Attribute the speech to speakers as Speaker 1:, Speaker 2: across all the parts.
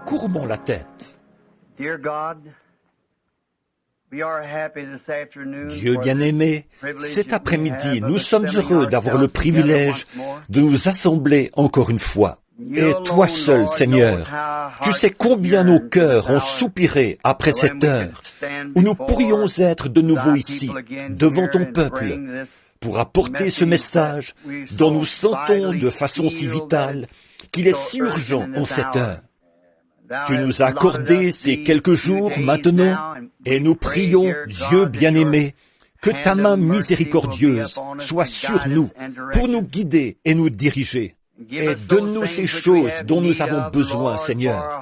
Speaker 1: Courbons la tête. Dieu bien-aimé, cet après-midi, nous sommes heureux d'avoir le privilège de nous assembler encore une fois. Et toi seul, Seigneur, tu sais combien nos cœurs ont soupiré après cette heure où nous pourrions être de nouveau ici, devant ton peuple, pour apporter ce message dont nous sentons de façon si vitale qu'il est si urgent en cette heure. Tu nous as accordé ces quelques jours maintenant, et nous prions, Dieu bien-aimé, que ta main miséricordieuse soit sur nous, pour nous guider et nous diriger. Et donne-nous ces choses dont nous avons besoin, Seigneur,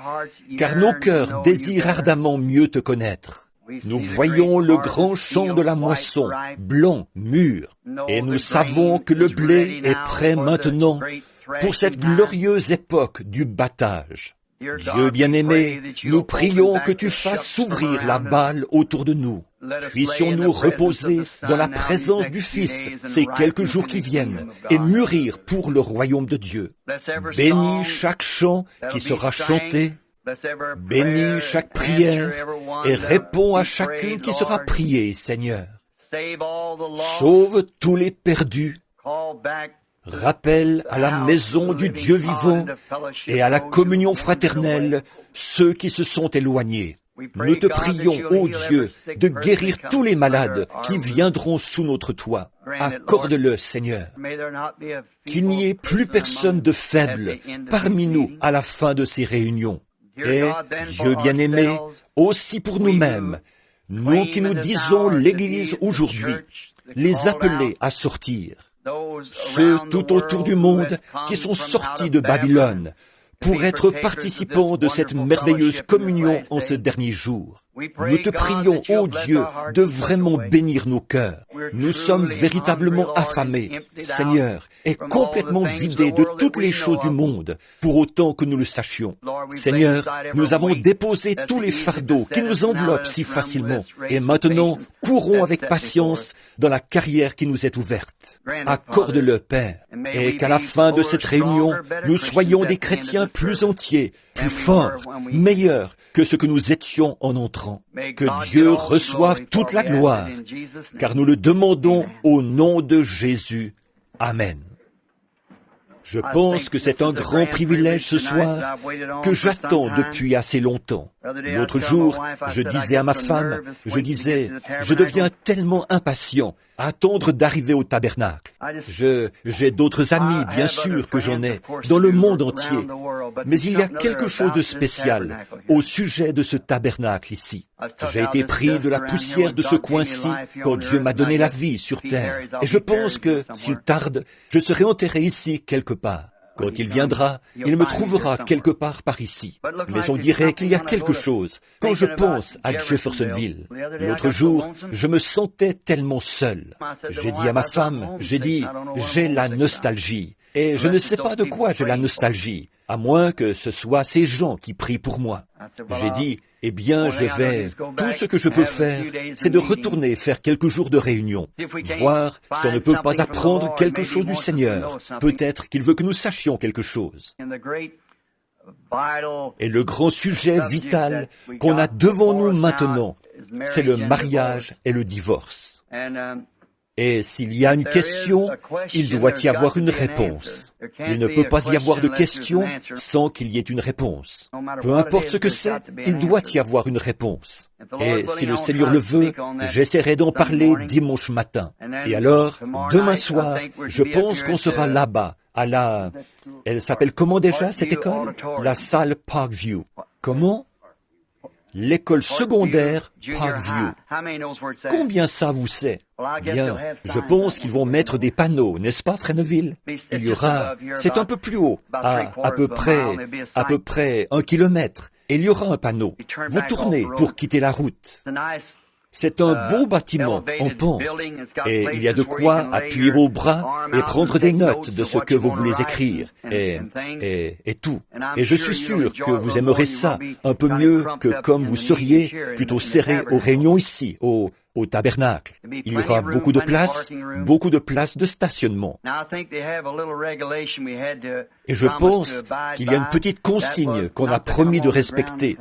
Speaker 1: car nos cœurs désirent ardemment mieux te connaître. Nous voyons le grand champ de la moisson, blanc, mûr, et nous savons que le blé est prêt maintenant pour cette glorieuse époque du battage. Dieu bien-aimé, nous prions que tu fasses s'ouvrir la balle autour de nous. Puissions-nous reposer dans la présence du Fils ces quelques jours qui viennent et mûrir pour le royaume de Dieu. Bénis chaque chant qui sera chanté, bénis chaque prière et réponds à chacune qui sera priée, Seigneur. Sauve tous les perdus. Rappelle à la maison du Dieu vivant et à la communion fraternelle ceux qui se sont éloignés. Nous te prions, ô Dieu, de guérir tous les malades qui viendront sous notre toit. Accorde-le, Seigneur. Qu'il n'y ait plus personne de faible parmi nous à la fin de ces réunions. Et, Dieu bien-aimé, aussi pour nous-mêmes, nous qui nous disons l'Église aujourd'hui, les appeler à sortir. Ceux tout autour du monde qui sont sortis de Babylone pour être participants de cette merveilleuse communion en ce dernier jour. Nous te prions, ô Dieu, de vraiment bénir nos cœurs. Nous sommes véritablement affamés, Seigneur, et complètement vidés de toutes les choses du monde, pour autant que nous le sachions. Seigneur, nous avons déposé tous les fardeaux qui nous enveloppent si facilement, et maintenant, courons avec patience dans la carrière qui nous est ouverte. Accorde-le, Père, et qu'à la fin de cette réunion, nous soyons des chrétiens plus entiers, plus forts, meilleurs que ce que nous étions en entrant. Que Dieu reçoive toute la gloire, car nous le demandons au nom de Jésus. Amen. Je pense que c'est un grand privilège ce soir que j'attends depuis assez longtemps. L'autre jour, je disais à ma femme, je deviens tellement impatient à attendre d'arriver au tabernacle. J'ai d'autres amis, bien sûr que j'en ai, dans le monde entier. Mais il y a quelque chose de spécial au sujet de ce tabernacle ici. J'ai été pris de la poussière de ce coin-ci quand Dieu m'a donné la vie sur terre. Et je pense que, s'il tarde, je serai enterré ici quelque part. Quand il viendra, il me trouvera quelque part par ici. Mais on dirait qu'il y a quelque chose. Quand je pense à Jeffersonville, l'autre jour, je me sentais tellement seul. J'ai dit à ma femme, j'ai la nostalgie. Et je ne sais pas de quoi j'ai la nostalgie, à moins que ce soit ces gens qui prient pour moi. J'ai dit, eh bien, tout ce que je peux faire, c'est de retourner faire quelques jours de réunion, voir si on ne peut pas apprendre quelque chose du Seigneur. Peut-être qu'il veut que nous sachions quelque chose. Et le grand sujet vital qu'on a devant nous maintenant, c'est le mariage et le divorce. Et s'il y a une question, il doit y avoir une réponse. Il ne peut pas y avoir de question sans qu'il y ait une réponse. Peu importe ce que c'est, il doit y avoir une réponse. Et si le Seigneur le veut, j'essaierai d'en parler dimanche matin. Et alors, demain soir, je pense qu'on sera là-bas, elle s'appelle comment déjà cette école? La salle Parkview. Comment? L'école secondaire Parkview. Combien ça vous sait? Bien, je pense qu'ils vont mettre des panneaux, n'est-ce pas, Fresneville? Il y aura, c'est un peu plus haut, à peu près 1 kilomètre. Et il y aura un panneau. Vous tournez pour quitter la route. C'est un beau bâtiment en pente, et il y a de quoi appuyer vos bras et prendre des notes de ce que vous voulez écrire, et tout. Et je suis sûr que vous aimerez ça un peu mieux que comme vous seriez plutôt serré aux réunions ici, au tabernacle. Il y aura beaucoup de places de stationnement. Et je pense qu'il y a une petite consigne qu'on a promis de respecter.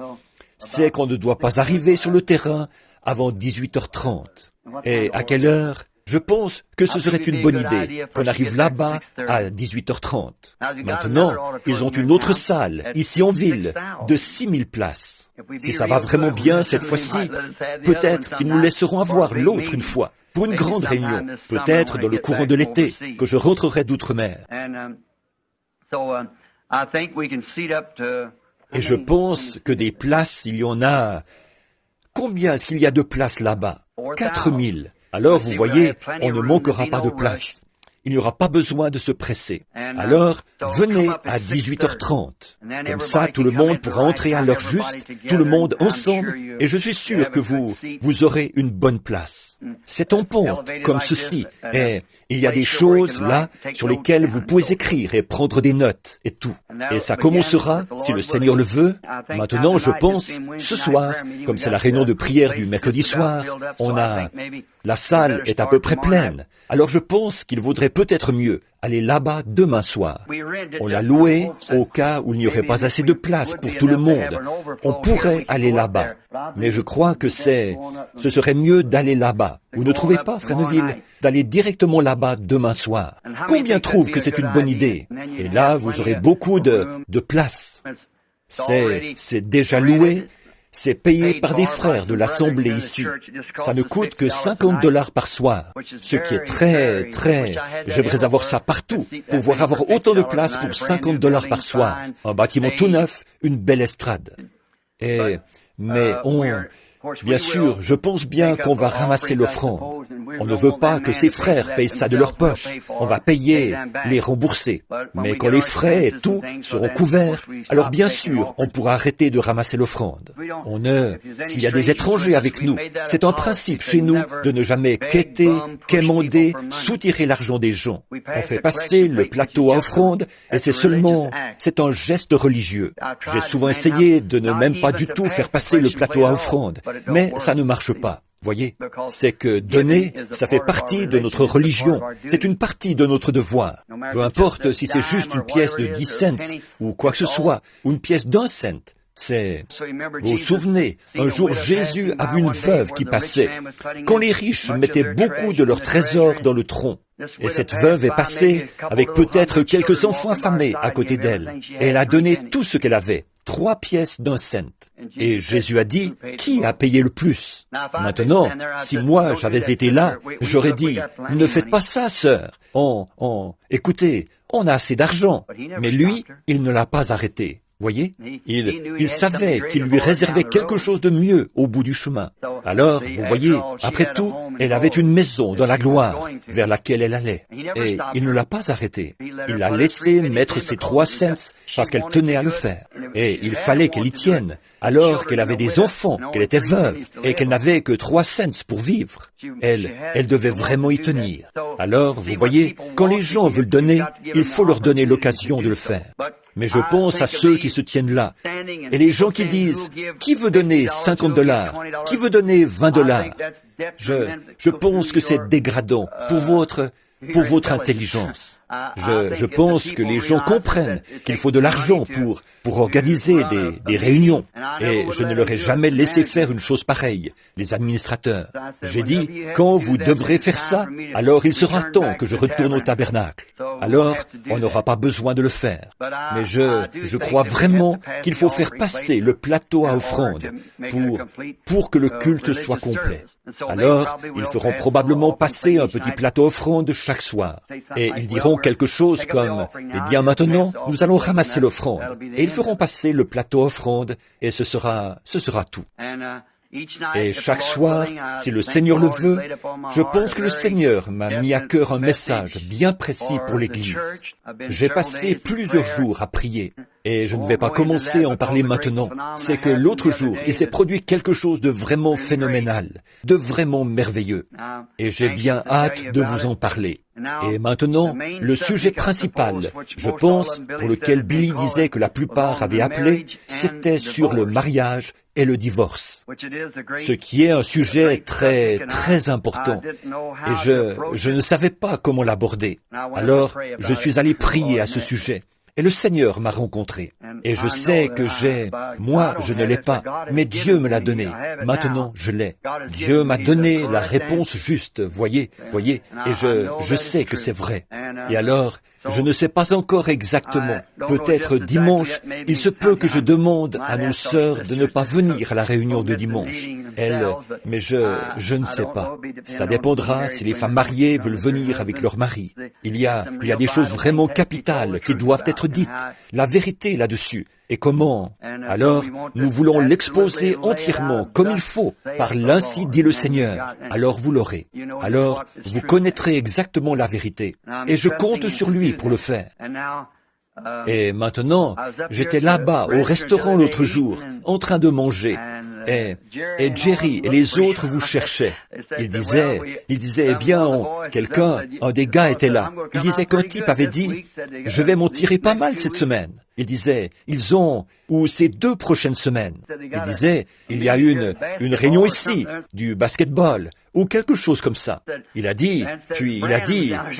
Speaker 1: C'est qu'on ne doit pas arriver sur le terrain avant 18h30. Et à quelle heure? Je pense que ce serait une bonne idée qu'on arrive là-bas à 18h30. Maintenant, ils ont une autre salle, ici en ville, de 6000 places. Si ça va vraiment bien cette fois-ci, peut-être qu'ils nous laisseront avoir l'autre une fois, pour une grande réunion, peut-être dans le courant de l'été, que je rentrerai d'outre-mer. Et je pense que des places, il y en a... Combien est-ce qu'il y a de places là-bas? 4000. Alors, vous voyez, on ne manquera pas de place. Il n'y aura pas besoin de se presser. Alors, venez à 18h30. Comme ça, tout le monde pourra entrer à l'heure juste, tout le monde ensemble, et je suis sûr que vous aurez une bonne place. C'est en pente, comme ceci, et il y a des choses là sur lesquelles vous pouvez écrire et prendre des notes et tout. Et ça commencera, si le Seigneur le veut. Maintenant, je pense, ce soir, comme c'est la réunion de prière du mercredi soir, la salle est à peu près pleine. Alors je pense qu'il vaudrait peut-être mieux aller là-bas demain soir. On l'a loué au cas où il n'y aurait pas assez de place pour tout le monde. On pourrait aller là-bas. Mais je crois que ce serait mieux d'aller là-bas. Vous ne trouvez pas, Frère Neville, d'aller directement là-bas demain soir? Combien trouvent que c'est une bonne idée? Et là, vous aurez beaucoup de place. C'est déjà loué. C'est payé par des frères de l'Assemblée ici. Ça ne coûte que $50 par soir, ce qui est très... J'aimerais avoir ça partout, pouvoir avoir autant de place pour $50 par soir. Un bâtiment tout neuf, une belle estrade. Bien sûr, je pense bien qu'on va ramasser l'offrande. On ne veut pas que ces frères payent ça de leur poche. On va payer, les rembourser. Mais quand les frais et tout seront couverts, alors bien sûr, on pourra arrêter de ramasser l'offrande. S'il y a des étrangers avec nous, c'est un principe chez nous de ne jamais quêter, quémander, soutirer l'argent des gens. On fait passer le plateau à offrande et c'est un geste religieux. J'ai souvent essayé de ne même pas du tout faire passer le plateau à offrande. Mais ça ne marche pas. Voyez, c'est que donner, ça fait partie de notre religion. C'est une partie de notre devoir. Peu importe si c'est juste une pièce de 10 cents ou quoi que ce soit, ou une pièce d'1 cent. Vous vous souvenez, un jour Jésus a vu une veuve qui passait, quand les riches mettaient beaucoup de leurs trésors dans le tronc. Et cette veuve est passée avec peut-être quelques enfants affamés à côté d'elle. Et elle a donné tout ce qu'elle avait. 3 pièces d'1 cent. Et Jésus a dit, qui a payé le plus? Maintenant, si moi j'avais été là, j'aurais dit, ne faites pas ça, sœur. Écoutez, on a assez d'argent. Mais lui, il ne l'a pas arrêté. Voyez, il savait qu'il lui réservait quelque chose de mieux au bout du chemin. Alors, vous voyez, après tout, elle avait une maison dans la gloire vers laquelle elle allait. Et il ne l'a pas arrêtée. Il l'a laissé mettre ses 3 cents parce qu'elle tenait à le faire. Et il fallait qu'elle y tienne, alors qu'elle avait des enfants, qu'elle était veuve, et qu'elle n'avait que 3 cents pour vivre. Elle devait vraiment y tenir. Alors, vous voyez, quand les gens veulent donner, il faut leur donner l'occasion de le faire. Mais je pense à ceux qui se tiennent là. Et les gens qui disent, qui veut donner $50? Qui veut donner $20? Je pense que c'est dégradant pour votre intelligence. Je pense que les gens comprennent qu'il faut de l'argent pour organiser des réunions. Et je ne leur ai jamais laissé faire une chose pareille, les administrateurs. J'ai dit, quand vous devrez faire ça, alors il sera temps que je retourne au tabernacle. Alors, on n'aura pas besoin de le faire. Mais je crois vraiment qu'il faut faire passer le plateau à offrande pour que le culte soit complet. Alors, ils feront probablement passer un petit plateau offrande chaque soir. Et ils diront quelque chose comme, eh bien maintenant, nous allons ramasser l'offrande. Et ils feront passer le plateau offrande et ce sera tout. Et chaque soir, si le Seigneur le veut, je pense que le Seigneur m'a mis à cœur un message bien précis pour l'Église. J'ai passé plusieurs jours à prier. Et je ne vais pas commencer à en parler maintenant. C'est que l'autre jour, il s'est produit quelque chose de vraiment phénoménal, de vraiment merveilleux. Et j'ai bien hâte de vous en parler. Et maintenant, le sujet principal, je pense, pour lequel Billy disait que la plupart avaient appelé, c'était sur le mariage et le divorce. Ce qui est un sujet très, très important. Et je ne savais pas comment l'aborder. Alors, je suis allé prier à ce sujet. Et le Seigneur m'a rencontré. Et je sais que moi, je ne l'ai pas, mais Dieu me l'a donné. Maintenant, je l'ai. Dieu m'a donné la réponse juste, voyez, et je sais que c'est vrai. Et alors, je ne sais pas encore exactement. Peut-être dimanche, il se peut que je demande à nos sœurs de ne pas venir à la réunion de dimanche. Mais je ne sais pas. Ça dépendra si les femmes mariées veulent venir avec leur mari. Il y a des choses vraiment capitales qui doivent être dites. La vérité là-dessus. Et comment? Alors, nous voulons l'exposer entièrement, comme il faut, par l'ainsi dit le Seigneur. Alors vous l'aurez. Alors, vous connaîtrez exactement la vérité. Et je compte sur lui pour le faire. Et maintenant, j'étais là-bas au restaurant l'autre jour, en train de manger. Et Jerry et les autres vous cherchaient. Il disait, eh bien, un des gars était là. Il disait qu'un type avait dit, je vais m'en tirer pas mal cette semaine. Il disait, ou ces 2 prochaines semaines. Il disait, il y a une réunion ici, du basketball, ou quelque chose comme ça. Il a dit,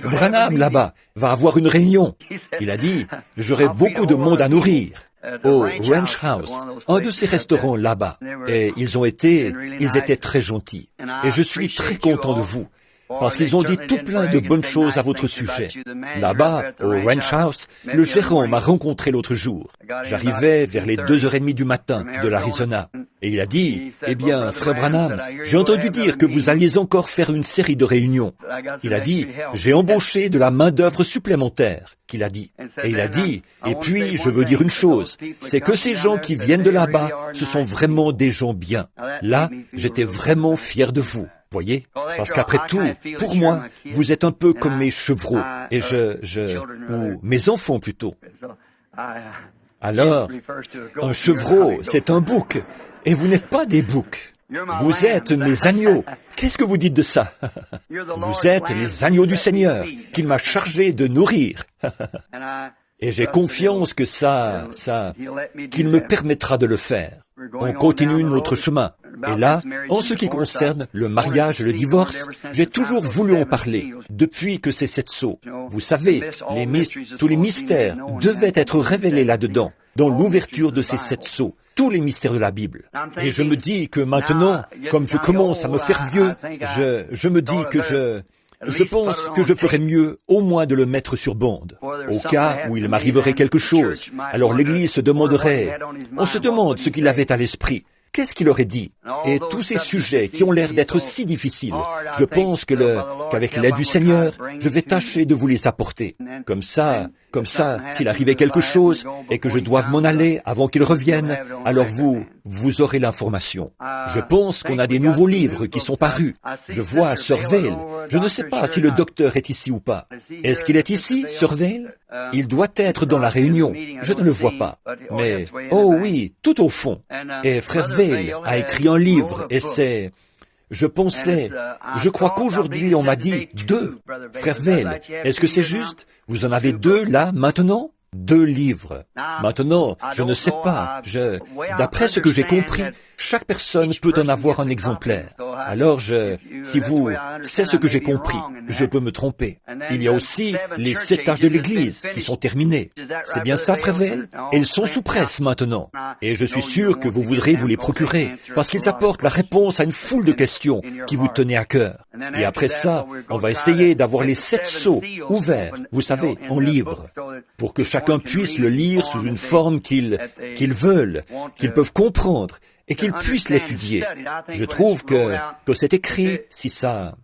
Speaker 1: Branham là-bas va avoir une réunion. Il a dit, j'aurai beaucoup de monde à nourrir. Au Ranch House, un de ces restaurants là-bas. Et ils étaient très gentils. Et je suis très content de vous. Parce qu'ils ont dit tout plein de bonnes choses à votre sujet. Là-bas, au Ranch House, le gérant m'a rencontré l'autre jour. J'arrivais vers les 2h30 du matin de l'Arizona. Et il a dit, eh bien, frère Branham, j'ai entendu dire que vous alliez encore faire une série de réunions. Il a dit, j'ai embauché de la main-d'œuvre supplémentaire, qu'il a dit. Et il a dit, et puis, je veux dire une chose, c'est que ces gens qui viennent de là-bas, ce sont vraiment des gens bien. Là, j'étais vraiment fier de vous. Voyez? Parce qu'après tout, pour moi, vous êtes un peu comme mes chevreaux, et ou mes enfants plutôt. Alors, un chevreau, c'est un bouc, et vous n'êtes pas des boucs. Vous êtes mes agneaux. Qu'est-ce que vous dites de ça? Vous êtes les agneaux du Seigneur, qu'il m'a chargé de nourrir. Et j'ai confiance que qu'il me permettra de le faire. On continue notre chemin. Et là, en ce qui concerne le mariage et le divorce, j'ai toujours voulu en parler, depuis que c'est 7 sceaux. Vous savez, tous les mystères devaient être révélés là-dedans, dans l'ouverture de ces 7 sceaux, tous les mystères de la Bible. Et je me dis que maintenant, comme je commence à me faire vieux, je me dis que je pense que je ferais mieux au moins de le mettre sur bande. Au cas où il m'arriverait quelque chose, alors l'Église se demanderait, on se demande ce qu'il avait à l'esprit. Qu'est-ce qu'il aurait dit? Et tous ces sujets qui ont l'air d'être si difficiles, je pense qu'avec l'aide du Seigneur, je vais tâcher de vous les apporter. Comme ça, s'il arrivait quelque chose et que je doive m'en aller avant qu'il revienne, alors vous aurez l'information. Je pense qu'on a des nouveaux livres qui sont parus. Je vois Sir Vail. Je ne sais pas si le docteur est ici ou pas. Est-ce qu'il est ici, Sir Vail? Il doit être dans la réunion. Je ne le vois pas. Mais, oh oui, tout au fond. Et frère Vail a écrit un livre et je crois qu'aujourd'hui on m'a dit 2. Frère Vail, est-ce que c'est juste? Vous en avez 2 là, maintenant? 2 livres. Maintenant, je ne sais pas. D'après ce que j'ai compris, chaque personne peut en avoir un exemplaire. Alors c'est ce que j'ai compris. Je peux me tromper. Il y a aussi les 7 âges de l'Église qui sont terminés. C'est bien ça, frère Vail? Et ils sont sous presse maintenant. Et je suis sûr que vous voudrez vous les procurer, parce qu'ils apportent la réponse à une foule de questions qui vous tenaient à cœur. Et après ça, on va essayer d'avoir les 7 sceaux ouverts, vous savez, en livre, pour que chacun puisse le lire sous une forme qu'ils veulent, qu'ils peuvent comprendre, et qu'ils puissent l'étudier. Je trouve que c'est écrit, si ça...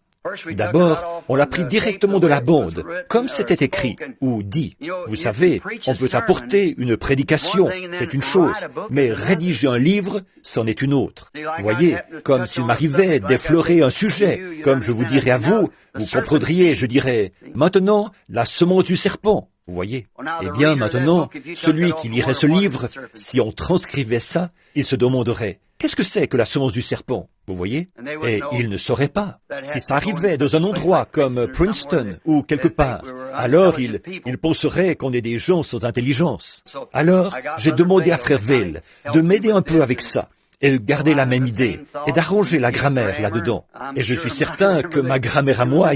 Speaker 1: D'abord, on l'a pris directement de la bande, comme c'était écrit, ou dit. Vous savez, on peut apporter une prédication, c'est une chose, mais rédiger un livre, c'en est une autre. Vous voyez, comme s'il m'arrivait d'effleurer un sujet, comme je vous dirais à vous, vous comprendriez, je dirais, maintenant, la semence du serpent. Vous voyez? Eh bien, maintenant, celui qui lirait ce livre, si on transcrivait ça, il se demanderait, qu'est-ce que c'est que la semence du serpent? Vous voyez? Et il ne saurait pas. Si ça arrivait dans un endroit comme Princeton ou quelque part, alors il penserait qu'on est des gens sans intelligence. Alors, j'ai demandé à Frère Vail de m'aider un peu avec ça, et de garder la même idée, et d'arranger la grammaire là-dedans. Et je suis certain que ma grammaire à moi,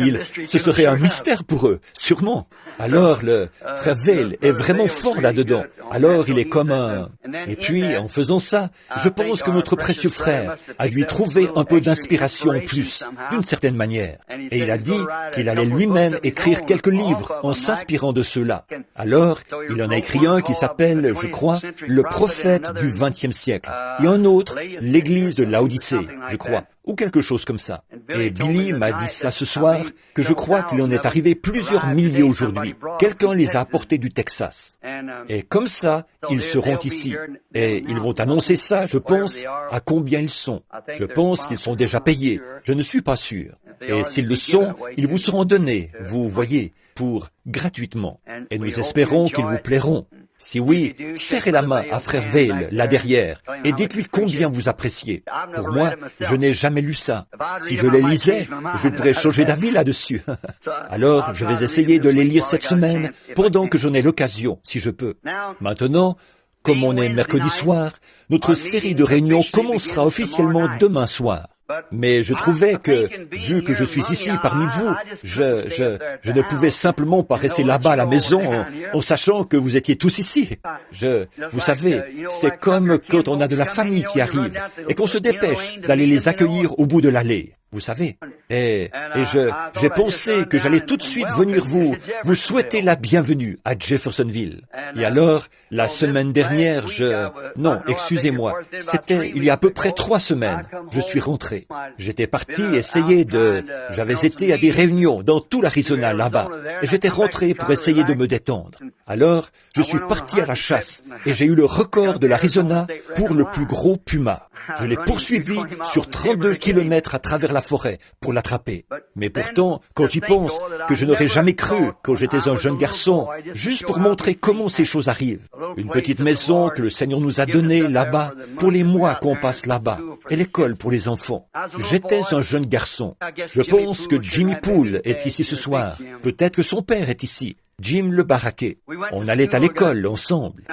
Speaker 1: ce serait un mystère pour eux, sûrement. Alors, le Frère Vail est vraiment fort là-dedans. Alors, il est comme un... Et puis, en faisant ça, je pense que notre précieux frère a dû y trouver un peu d'inspiration en plus, d'une certaine manière. Et il a dit qu'il allait lui-même écrire quelques livres en s'inspirant de ceux-là. Alors, il en a écrit un qui s'appelle, je crois, Le prophète du XXe siècle. Et un autre, L'Église de Laodicée, je crois, ou quelque chose comme ça. Et Billy m'a dit ça ce soir, que je crois qu'il en est arrivé plusieurs milliers aujourd'hui. Quelqu'un les a apportés du Texas. Et comme ça, ils seront ici. Et ils vont annoncer ça, je pense, à combien ils sont. Je pense qu'ils sont déjà payés. Je ne suis pas sûr. Et s'ils le sont, ils vous seront donnés, vous voyez, pour gratuitement. Et nous espérons qu'ils vous plairont. Si oui, serrez la main à Frère Vail, là derrière, et dites-lui combien vous appréciez. Pour moi, je n'ai jamais lu ça. Si je les lisais, je pourrais changer d'avis là-dessus. Alors, je vais essayer de les lire cette semaine, pendant que j'en ai l'occasion, si je peux. Maintenant, comme on est mercredi soir, notre série de réunions commencera officiellement demain soir. Mais je trouvais que, vu que je suis ici parmi vous, je ne pouvais simplement pas rester là-bas à la maison en sachant que vous étiez tous ici. Vous savez, c'est comme quand on a de la famille qui arrive et qu'on se dépêche d'aller les accueillir au bout de l'allée. Vous savez, et j'ai pensé que j'allais tout de suite venir vous souhaiter la bienvenue à Jeffersonville. Et alors, la semaine dernière, non, excusez-moi, c'était il y a à peu près 3 semaines, je suis rentré. J'étais parti j'avais été à des réunions dans tout l'Arizona là-bas, et j'étais rentré pour essayer de me détendre. Alors, je suis parti à la chasse, et j'ai eu le record de l'Arizona pour le plus gros puma. Je l'ai poursuivi sur 32 kilomètres à travers la forêt pour l'attraper. Mais pourtant, quand j'y pense, que je n'aurais jamais cru quand j'étais un jeune garçon, juste pour montrer comment ces choses arrivent. Une petite maison que le Seigneur nous a donnée là-bas pour les mois qu'on passe là-bas, et l'école pour les enfants. J'étais un jeune garçon. Je pense que Jimmy Poole est ici ce soir. Peut-être que son père est ici. Jim le baraquet. On allait à l'école ensemble.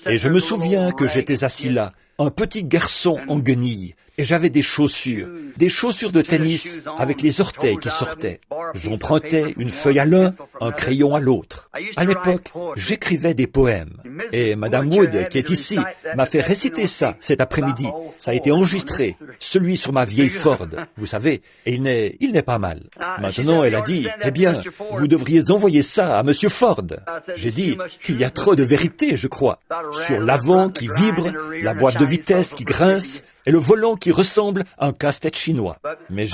Speaker 1: Et je me souviens que j'étais assis là, un petit garçon en guenilles, et j'avais des chaussures de tennis avec les orteils qui sortaient. J'empruntais une feuille à l'un, un crayon à l'autre. À l'époque, j'écrivais des poèmes. Et Madame Wood, qui est ici, m'a fait réciter ça cet après-midi. Ça a été enregistré, celui sur ma vieille Ford, vous savez, et il n'est pas mal. Maintenant, elle a dit, eh bien, vous devriez envoyer ça à Monsieur Ford. J'ai dit, il y a trop de vérité, je crois, sur l'avant qui vibre, la boîte de vitesse qui grince, et le volant qui ressemble à un casse-tête chinois. Mais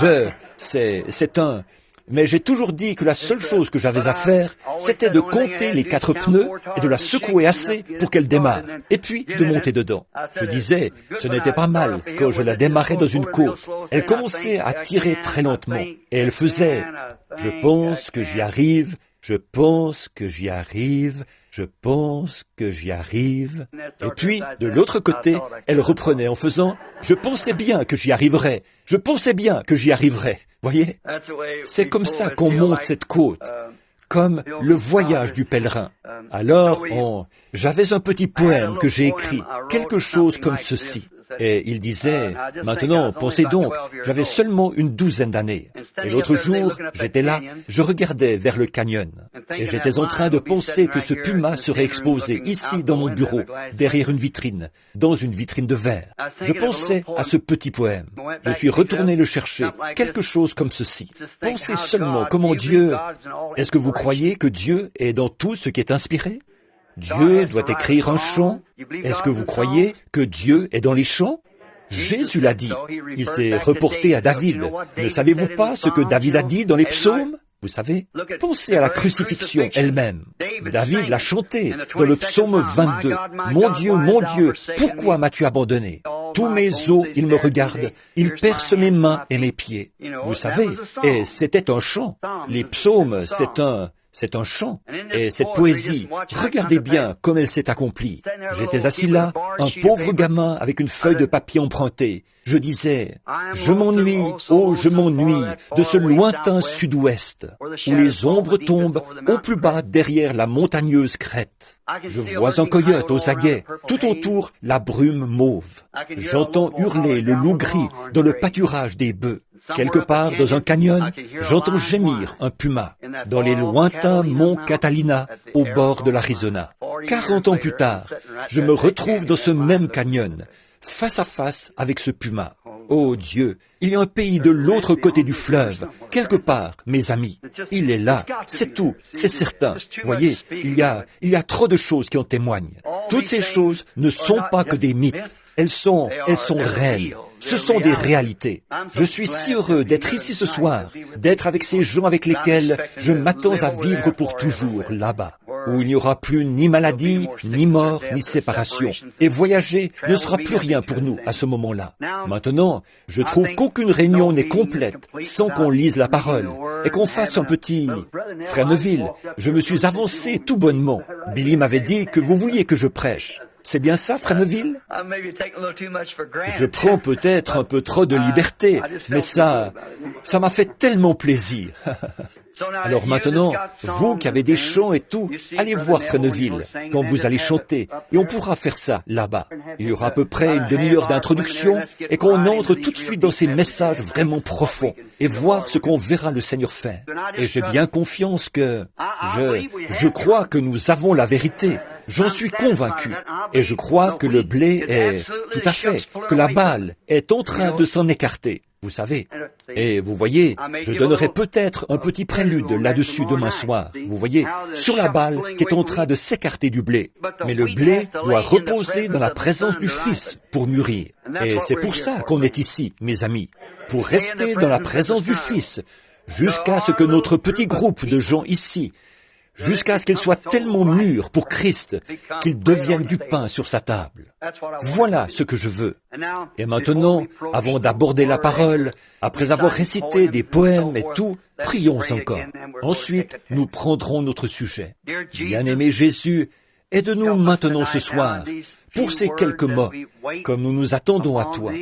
Speaker 1: mais j'ai toujours dit que la seule chose que j'avais à faire, c'était de compter les 4 pneus et de la secouer assez pour qu'elle démarre, et puis de monter dedans. Je disais, ce n'était pas mal quand je la démarrais dans une côte. Elle commençait à tirer très lentement, et elle faisait « Je pense que j'y arrive, je pense que j'y arrive, je pense que j'y arrive. » Et puis, de l'autre côté, elle reprenait en faisant « Je pensais bien que j'y arriverais, je pensais bien que j'y arriverais. » Voyez? C'est comme ça qu'on monte cette côte, comme le voyage du pèlerin. Alors, j'avais un petit poème que j'ai écrit, quelque chose comme ceci. Et il disait, maintenant, pensez donc, j'avais seulement une 12aine d'années. Et l'autre jour, j'étais là, je regardais vers le canyon. Et j'étais en train de penser que ce puma serait exposé ici dans mon bureau, derrière une vitrine, dans une vitrine de verre. Je pensais à ce petit poème. Je suis retourné le chercher, quelque chose comme ceci. Pensez seulement comment Dieu... Est-ce que vous croyez que Dieu est dans tout ce qui est inspiré? Dieu doit écrire un chant. Est-ce que vous croyez que Dieu est dans les chants? Jésus l'a dit. Il s'est reporté à David. Ne savez-vous pas ce que David a dit dans les psaumes? Vous savez, pensez à la crucifixion elle-même. David l'a chanté dans le psaume 22. « Mon Dieu, pourquoi m'as-tu abandonné? Tous mes os, ils me regardent, ils percent mes mains et mes pieds. » Vous savez, et c'était un chant. Les psaumes, C'est un chant. Et cette poésie, regardez bien comme elle s'est accomplie. J'étais assis là, un pauvre gamin avec une feuille de papier empruntée. Je disais, je m'ennuie, oh je m'ennuie de ce lointain sud-ouest, où les ombres tombent au plus bas derrière la montagneuse crête. Je vois un coyote aux aguets, tout autour la brume mauve. J'entends hurler le loup gris dans le pâturage des bœufs. Quelque part dans un canyon, j'entends gémir un puma dans les lointains monts Catalina au bord de l'Arizona. 40 ans plus tard, je me retrouve dans ce même canyon, face à face avec ce puma. Oh Dieu, il y a un pays de l'autre côté du fleuve, quelque part, mes amis. Il est là, c'est tout, c'est certain. Voyez, il y a trop de choses qui en témoignent. Toutes ces choses ne sont pas que des mythes. Elles sont réelles. Ce sont des réalités. Je suis si heureux d'être ici ce soir, d'être avec ces gens avec lesquels je m'attends à vivre pour toujours là-bas, où il n'y aura plus ni maladie, ni mort, ni séparation. Et voyager ne sera plus rien pour nous à ce moment-là. Maintenant, je trouve qu'aucune réunion n'est complète sans qu'on lise la parole et qu'on fasse un petit... Frère Neville, je me suis avancé tout bonnement. Billy m'avait dit que vous vouliez que je prêche. C'est bien ça, Frère Neville? Je prends peut-être un peu trop de liberté, mais ça m'a fait tellement plaisir. Alors maintenant, vous qui avez des chants et tout, allez voir Frère Neville quand vous allez chanter, et on pourra faire ça là-bas. Il y aura à peu près une demi-heure d'introduction, et qu'on entre tout de suite dans ces messages vraiment profonds, et voir ce qu'on verra le Seigneur faire. Et j'ai bien confiance que... Je crois que nous avons la vérité. J'en suis convaincu. Et je crois que le blé est... Tout à fait, que la balle est en train de s'en écarter. Vous savez. Et vous voyez, je donnerai peut-être un petit prélude là-dessus demain soir. Vous voyez, sur la balle qui est en train de s'écarter du blé. Mais le blé doit reposer dans la présence du Fils pour mûrir. Et c'est pour ça qu'on est ici, mes amis. Pour rester dans la présence du Fils, jusqu'à ce que notre petit groupe de gens ici, jusqu'à ce qu'il soit tellement mûr pour Christ qu'il devienne du pain sur sa table. Voilà ce que je veux. Et maintenant, avant d'aborder la parole, après avoir récité des poèmes et tout, prions encore. Ensuite, nous prendrons notre sujet. Bien-aimé Jésus, aide-nous maintenant ce soir pour ces quelques mots, comme nous nous attendons à toi.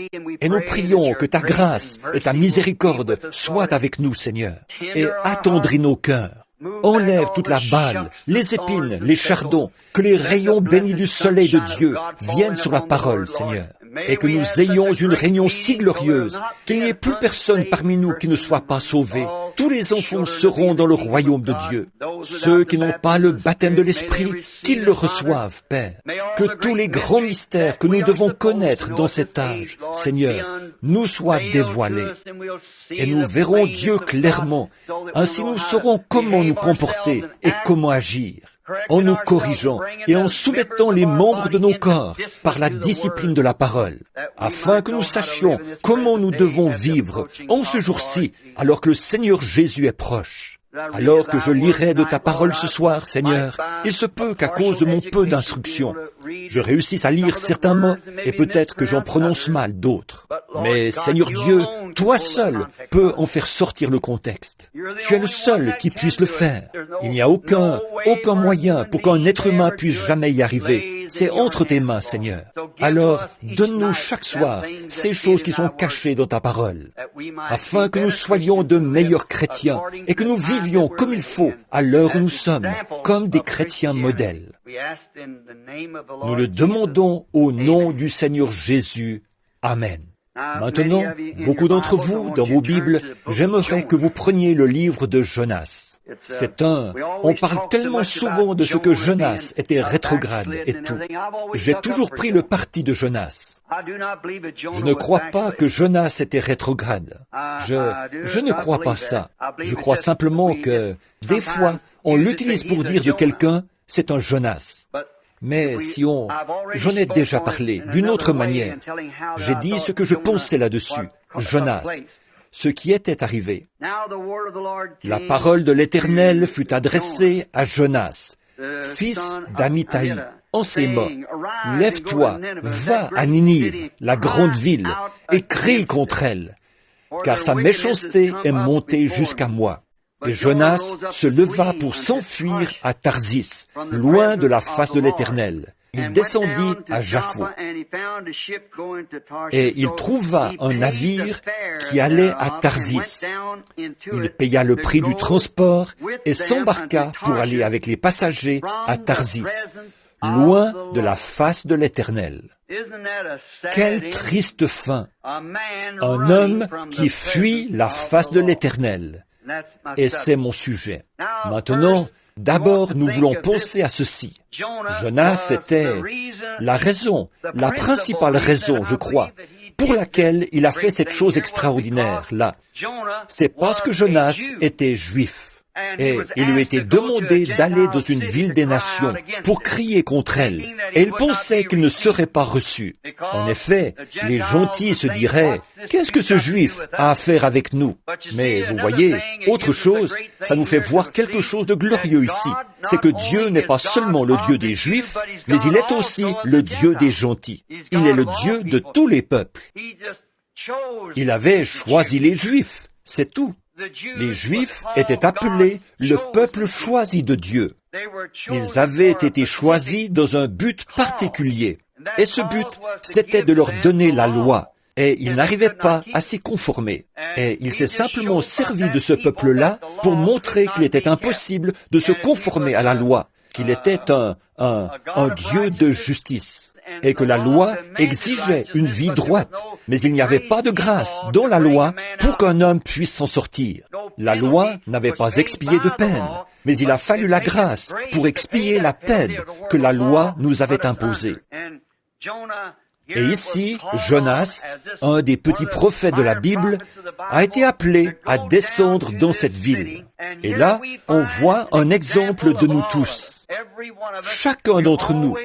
Speaker 1: Et nous prions que ta grâce et ta miséricorde soient avec nous, Seigneur, et attendris nos cœurs. Enlève toute la balle, les épines, les chardons, que les rayons bénis du soleil de Dieu viennent sur la parole, Seigneur, et que nous ayons une réunion si glorieuse qu'il n'y ait plus personne parmi nous qui ne soit pas sauvé. Tous les enfants seront dans le royaume de Dieu. Ceux qui n'ont pas le baptême de l'Esprit, qu'ils le reçoivent, Père. Que tous les grands mystères que nous devons connaître dans cet âge, Seigneur, nous soient dévoilés. Et nous verrons Dieu clairement. Ainsi nous saurons comment nous comporter et comment agir, en nous corrigeant et en soumettant les membres de nos corps par la discipline de la parole, afin que nous sachions comment nous devons vivre en ce jour-ci, alors que le Seigneur Jésus est proche. Alors que je lirai de ta parole ce soir, Seigneur, il se peut qu'à cause de mon peu d'instruction, je réussisse à lire certains mots et peut-être que j'en prononce mal d'autres. Mais Seigneur Dieu, toi seul peux en faire sortir le contexte. Tu es le seul qui puisse le faire. Il n'y a aucun moyen pour qu'un être humain puisse jamais y arriver. C'est entre tes mains, Seigneur. Alors, donne-nous chaque soir ces choses qui sont cachées dans ta parole, afin que nous soyons de meilleurs chrétiens et que nous vivions comme il faut à l'heure où nous sommes, comme des chrétiens modèles. Nous le demandons au nom du Seigneur Jésus. Amen. Maintenant, beaucoup d'entre vous, dans vos Bibles, j'aimerais que vous preniez le livre de Jonas. On parle tellement souvent de ce que Jonas était rétrograde et tout. J'ai toujours pris le parti de Jonas. Je ne crois pas que Jonas était rétrograde. Je ne crois pas ça. Je crois simplement que, des fois, on l'utilise pour dire de quelqu'un, c'est un Jonas. Mais j'en ai déjà parlé d'une autre manière. J'ai dit ce que je pensais là-dessus. Jonas, ce qui était arrivé. La parole de l'Éternel fut adressée à Jonas, fils d'Amittai, en ces mots. Lève-toi, va à Ninive, la grande ville, et crie contre elle, car sa méchanceté est montée jusqu'à moi. Et Jonas se leva pour s'enfuir à Tarsis, loin de la face de l'Éternel. Il descendit à Jaffo. Et il trouva un navire qui allait à Tarsis. Il paya le prix du transport et s'embarqua pour aller avec les passagers à Tarsis, loin de la face de l'Éternel. Quelle triste fin! Un homme qui fuit la face de l'Éternel. Et c'est mon sujet. Maintenant, d'abord, nous voulons penser à ceci. Jonas était la raison, la principale raison, je crois, pour laquelle il a fait cette chose extraordinaire-là. C'est parce que Jonas était juif. Et il lui était demandé d'aller dans une ville des nations pour crier contre elle. Et il pensait qu'il ne serait pas reçu. En effet, les gentils se diraient, « Qu'est-ce que ce juif a à faire avec nous ?» Mais vous voyez, autre chose, ça nous fait voir quelque chose de glorieux ici. C'est que Dieu n'est pas seulement le Dieu des Juifs, mais il est aussi le Dieu des gentils. Il est le Dieu de tous les peuples. Il avait choisi les Juifs, c'est tout. Les Juifs étaient appelés le peuple choisi de Dieu. Ils avaient été choisis dans un but particulier. Et ce but, c'était de leur donner la loi. Et ils n'arrivaient pas à s'y conformer. Et il s'est simplement servi de ce peuple-là pour montrer qu'il était impossible de se conformer à la loi, qu'il était un Dieu de justice. Et que la loi exigeait une vie droite. Mais il n'y avait pas de grâce dans la loi pour qu'un homme puisse s'en sortir. La loi n'avait pas expié de peine, mais il a fallu la grâce pour expier la peine que la loi nous avait imposée. Et ici, Jonas, un des petits prophètes de la Bible, a été appelé à descendre dans cette ville. Et là, on voit un exemple de nous tous. Chacun d'entre nous,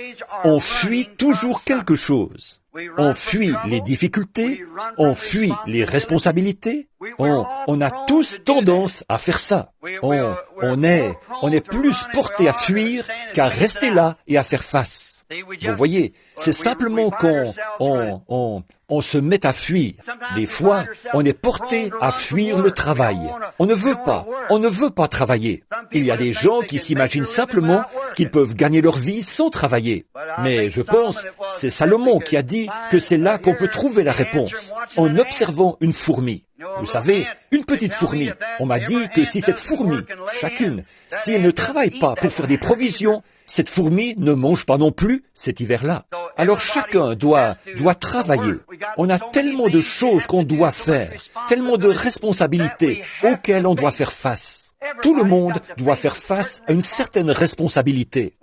Speaker 1: on fuit toujours quelque chose. On fuit les difficultés, on fuit les responsabilités. On a tous tendance à faire ça. On est plus porté à fuir qu'à rester là et à faire face. Vous voyez, c'est simplement qu'on se met à fuir. Des fois, on est porté à fuir le travail. On ne veut pas travailler. Il y a des gens qui s'imaginent simplement qu'ils peuvent gagner leur vie sans travailler. Mais je pense, c'est Salomon qui a dit que c'est là qu'on peut trouver la réponse, en observant une fourmi. Vous savez, une petite fourmi. On m'a dit que si cette fourmi, chacune, si elle ne travaille pas pour faire des provisions, cette fourmi ne mange pas non plus cet hiver-là. Alors chacun doit travailler. On a tellement de choses qu'on doit faire, tellement de responsabilités auxquelles on doit faire face. Tout le monde doit faire face à une certaine responsabilité.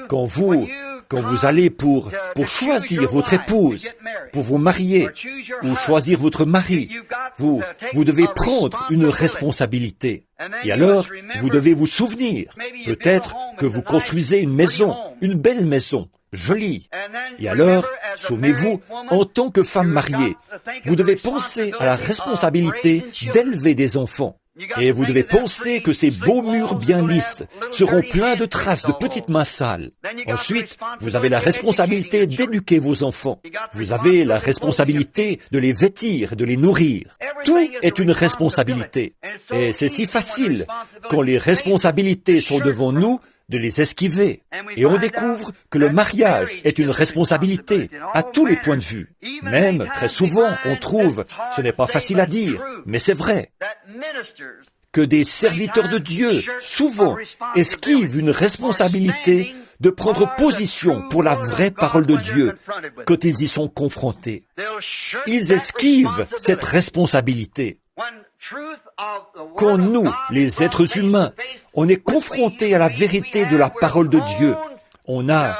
Speaker 1: Quand vous allez pour choisir votre épouse, pour vous marier, ou choisir votre mari, vous devez prendre une responsabilité. Et alors, vous devez vous souvenir, peut-être que vous construisez une maison, une belle maison, jolie. Et alors, souvenez-vous, en tant que femme mariée, vous devez penser à la responsabilité d'élever des enfants. Et vous devez penser que ces beaux murs bien lisses seront pleins de traces de petites mains sales. Ensuite, vous avez la responsabilité d'éduquer vos enfants. Vous avez la responsabilité de les vêtir, de les nourrir. Tout est une responsabilité. Et c'est si facile, quand les responsabilités sont devant nous, de les esquiver. Et on découvre que le mariage est une responsabilité à tous les points de vue. Même, très souvent, on trouve, ce n'est pas facile à dire, mais c'est vrai, que des serviteurs de Dieu, souvent, esquivent une responsabilité de prendre position pour la vraie parole de Dieu quand ils y sont confrontés. Ils esquivent cette responsabilité. Quand nous, les êtres humains, on est confrontés à la vérité de la parole de Dieu, on a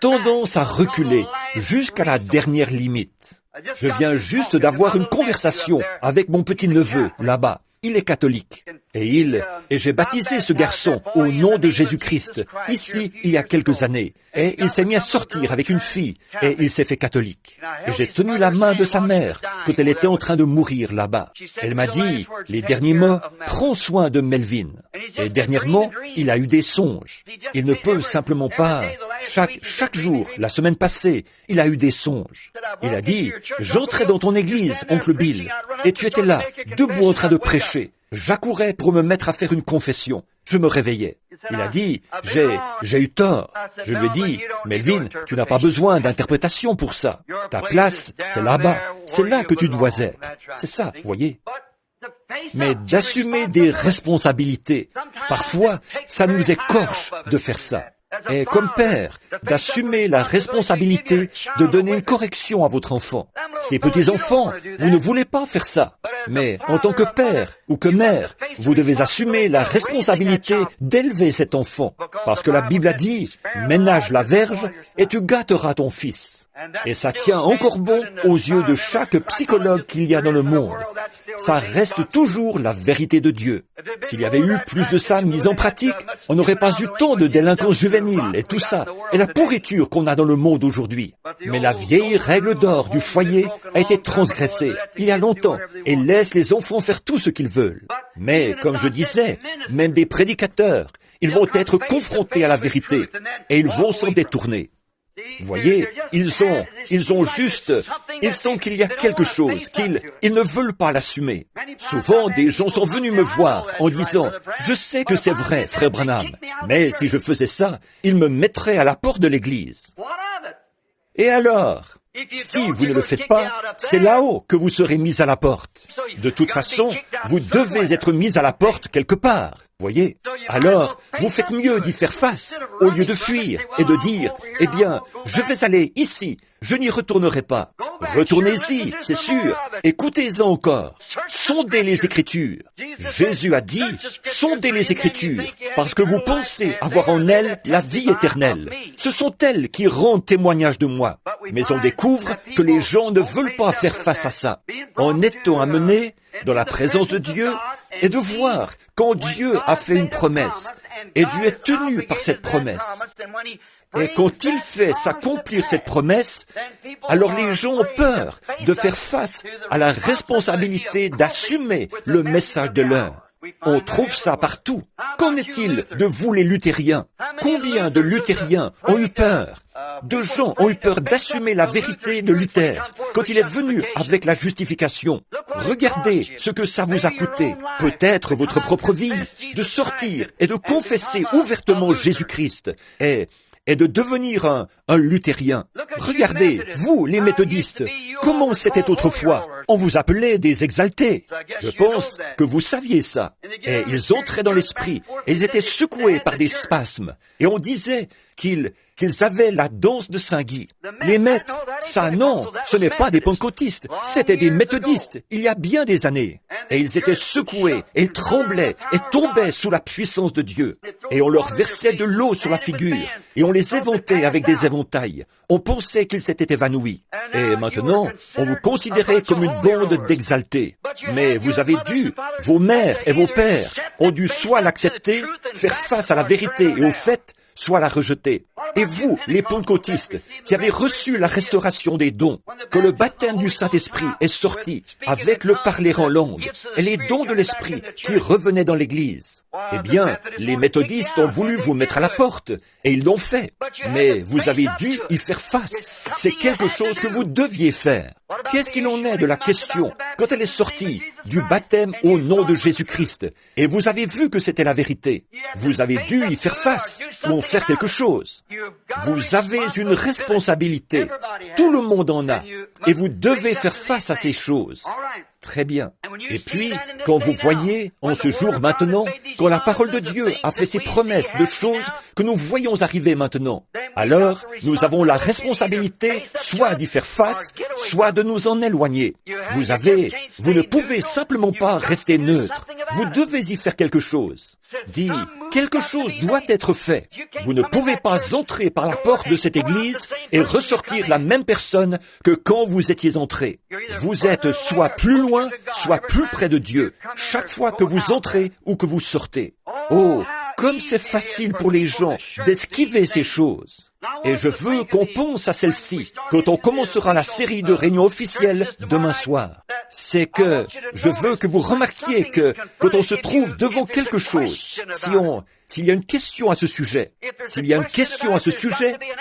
Speaker 1: tendance à reculer jusqu'à la dernière limite. Je viens juste d'avoir une conversation avec mon petit-neveu là-bas. Il est catholique. Et j'ai baptisé ce garçon au nom de Jésus-Christ, ici, il y a quelques années. Et il s'est mis à sortir avec une fille, et il s'est fait catholique. Et j'ai tenu la main de sa mère quand elle était en train de mourir là-bas. Elle m'a dit, les derniers mots, prends soin de Melvin. Et dernièrement, il a eu des songes. Il ne peut simplement pas, chaque jour, la semaine passée, il a eu des songes. Il a dit, j'entrais dans ton église, oncle Bill, et tu étais là, debout en train de prêcher. J'accourais pour me mettre à faire une confession. Je me réveillais. Il a dit, j'ai eu tort. Je lui ai dit, Melvin, tu n'as pas besoin d'interprétation pour ça. Ta place, c'est là-bas. C'est là que tu dois être. C'est ça, vous voyez. Mais d'assumer des responsabilités, parfois, ça nous écorche de faire ça. Et comme père, d'assumer la responsabilité de donner une correction à votre enfant. Ces petits-enfants, vous ne voulez pas faire ça. Mais en tant que père ou que mère, vous devez assumer la responsabilité d'élever cet enfant. Parce que la Bible a dit, ménage la verge et tu gâteras ton fils. Et ça tient encore bon aux yeux de chaque psychologue qu'il y a dans le monde. Ça reste toujours la vérité de Dieu. S'il y avait eu plus de ça mis en pratique, on n'aurait pas eu tant de délinquance juvénile et tout ça, et la pourriture qu'on a dans le monde aujourd'hui. Mais la vieille règle d'or du foyer a été transgressée il y a longtemps et laisse les enfants faire tout ce qu'ils veulent. Mais, comme je disais, même des prédicateurs, ils vont être confrontés à la vérité et ils vont s'en détourner. Vous voyez, ils sentent qu'il y a quelque chose, qu'ils ne veulent pas l'assumer. Souvent, des gens sont venus me voir en disant, je sais que c'est vrai, frère Branham, mais si je faisais ça, ils me mettraient à la porte de l'église. Et alors, si vous ne le faites pas, c'est là-haut que vous serez mis à la porte. De toute façon, vous devez être mis à la porte quelque part. Voyez? Alors, vous faites mieux d'y faire face, au lieu de fuir et de dire, eh bien, je vais aller ici, je n'y retournerai pas. Retournez-y, c'est sûr, écoutez-en encore. Sondez les Écritures. Jésus a dit, sondez les Écritures, parce que vous pensez avoir en elles la vie éternelle. Ce sont elles qui rendent témoignage de moi. Mais on découvre que les gens ne veulent pas faire face à ça. En étant amenés dans la présence de Dieu, et de voir quand Dieu a fait une promesse, et Dieu est tenu par cette promesse. Et quand il fait s'accomplir cette promesse, alors les gens ont peur de faire face à la responsabilité d'assumer le message de l'heure. On trouve ça partout. Qu'en est-il de vous les luthériens? Combien de luthériens ont eu peur? De gens ont eu peur d'assumer la vérité de Luther quand il est venu avec la justification. Regardez ce que ça vous a coûté, peut-être votre propre vie, de sortir et de confesser ouvertement Jésus-Christ et de devenir un luthérien. Regardez, vous, les méthodistes, comment c'était autrefois. On vous appelait des exaltés. Je pense que vous saviez ça. Et ils entraient dans l'esprit, et ils étaient secoués par des spasmes. Et on disait qu'ils avaient la danse de Saint-Guy. Les maîtres, ça non, ce n'est pas des pentecôtistes, c'était des méthodistes, il y a bien des années. Et ils étaient secoués, et ils tremblaient, et tombaient sous la puissance de Dieu. Et on leur versait de l'eau sur la figure, et on les éventait avec des éventails. On pensait qu'ils s'étaient évanouis. Et maintenant, on vous considérait comme une bande d'exaltés. Mais vous avez dû, vos mères et vos pères ont dû soit l'accepter, faire face à la vérité et au fait, soit la rejeter. Et vous, les pentecôtistes, qui avez reçu la restauration des dons, que le baptême du Saint-Esprit est sorti avec le parler en langue et les dons de l'Esprit qui revenaient dans l'Église, eh bien, les méthodistes ont voulu vous mettre à la porte, et ils l'ont fait. Mais vous avez dû y faire face. C'est quelque chose que vous deviez faire. Qu'est-ce qu'il en est de la question quand elle est sortie du baptême au nom de Jésus-Christ, et vous avez vu que c'était la vérité? Vous avez dû y faire face, ou en faire quelque chose. Vous avez une responsabilité. Tout le monde en a, et vous devez faire face à ces choses. Très bien. Et puis, quand vous voyez, en ce jour maintenant, quand la parole de Dieu a fait ses promesses de choses que nous voyons arriver maintenant, alors nous avons la responsabilité soit d'y faire face, soit de nous en éloigner. Vous ne pouvez simplement pas rester neutre. Vous devez y faire quelque chose. Dis, quelque chose doit être fait. Vous ne pouvez pas entrer par la porte de cette église et ressortir la même personne que quand vous étiez entré. Vous êtes soit plus loin, soit plus près de Dieu, chaque fois que vous entrez ou que vous sortez. Oh, comme c'est facile pour les gens d'esquiver ces choses. Et je veux qu'on pense à celle-ci quand on commencera la série de réunions officielles demain soir. C'est que je veux que vous remarquiez que quand on se trouve devant quelque chose, s'il y a une question à ce sujet,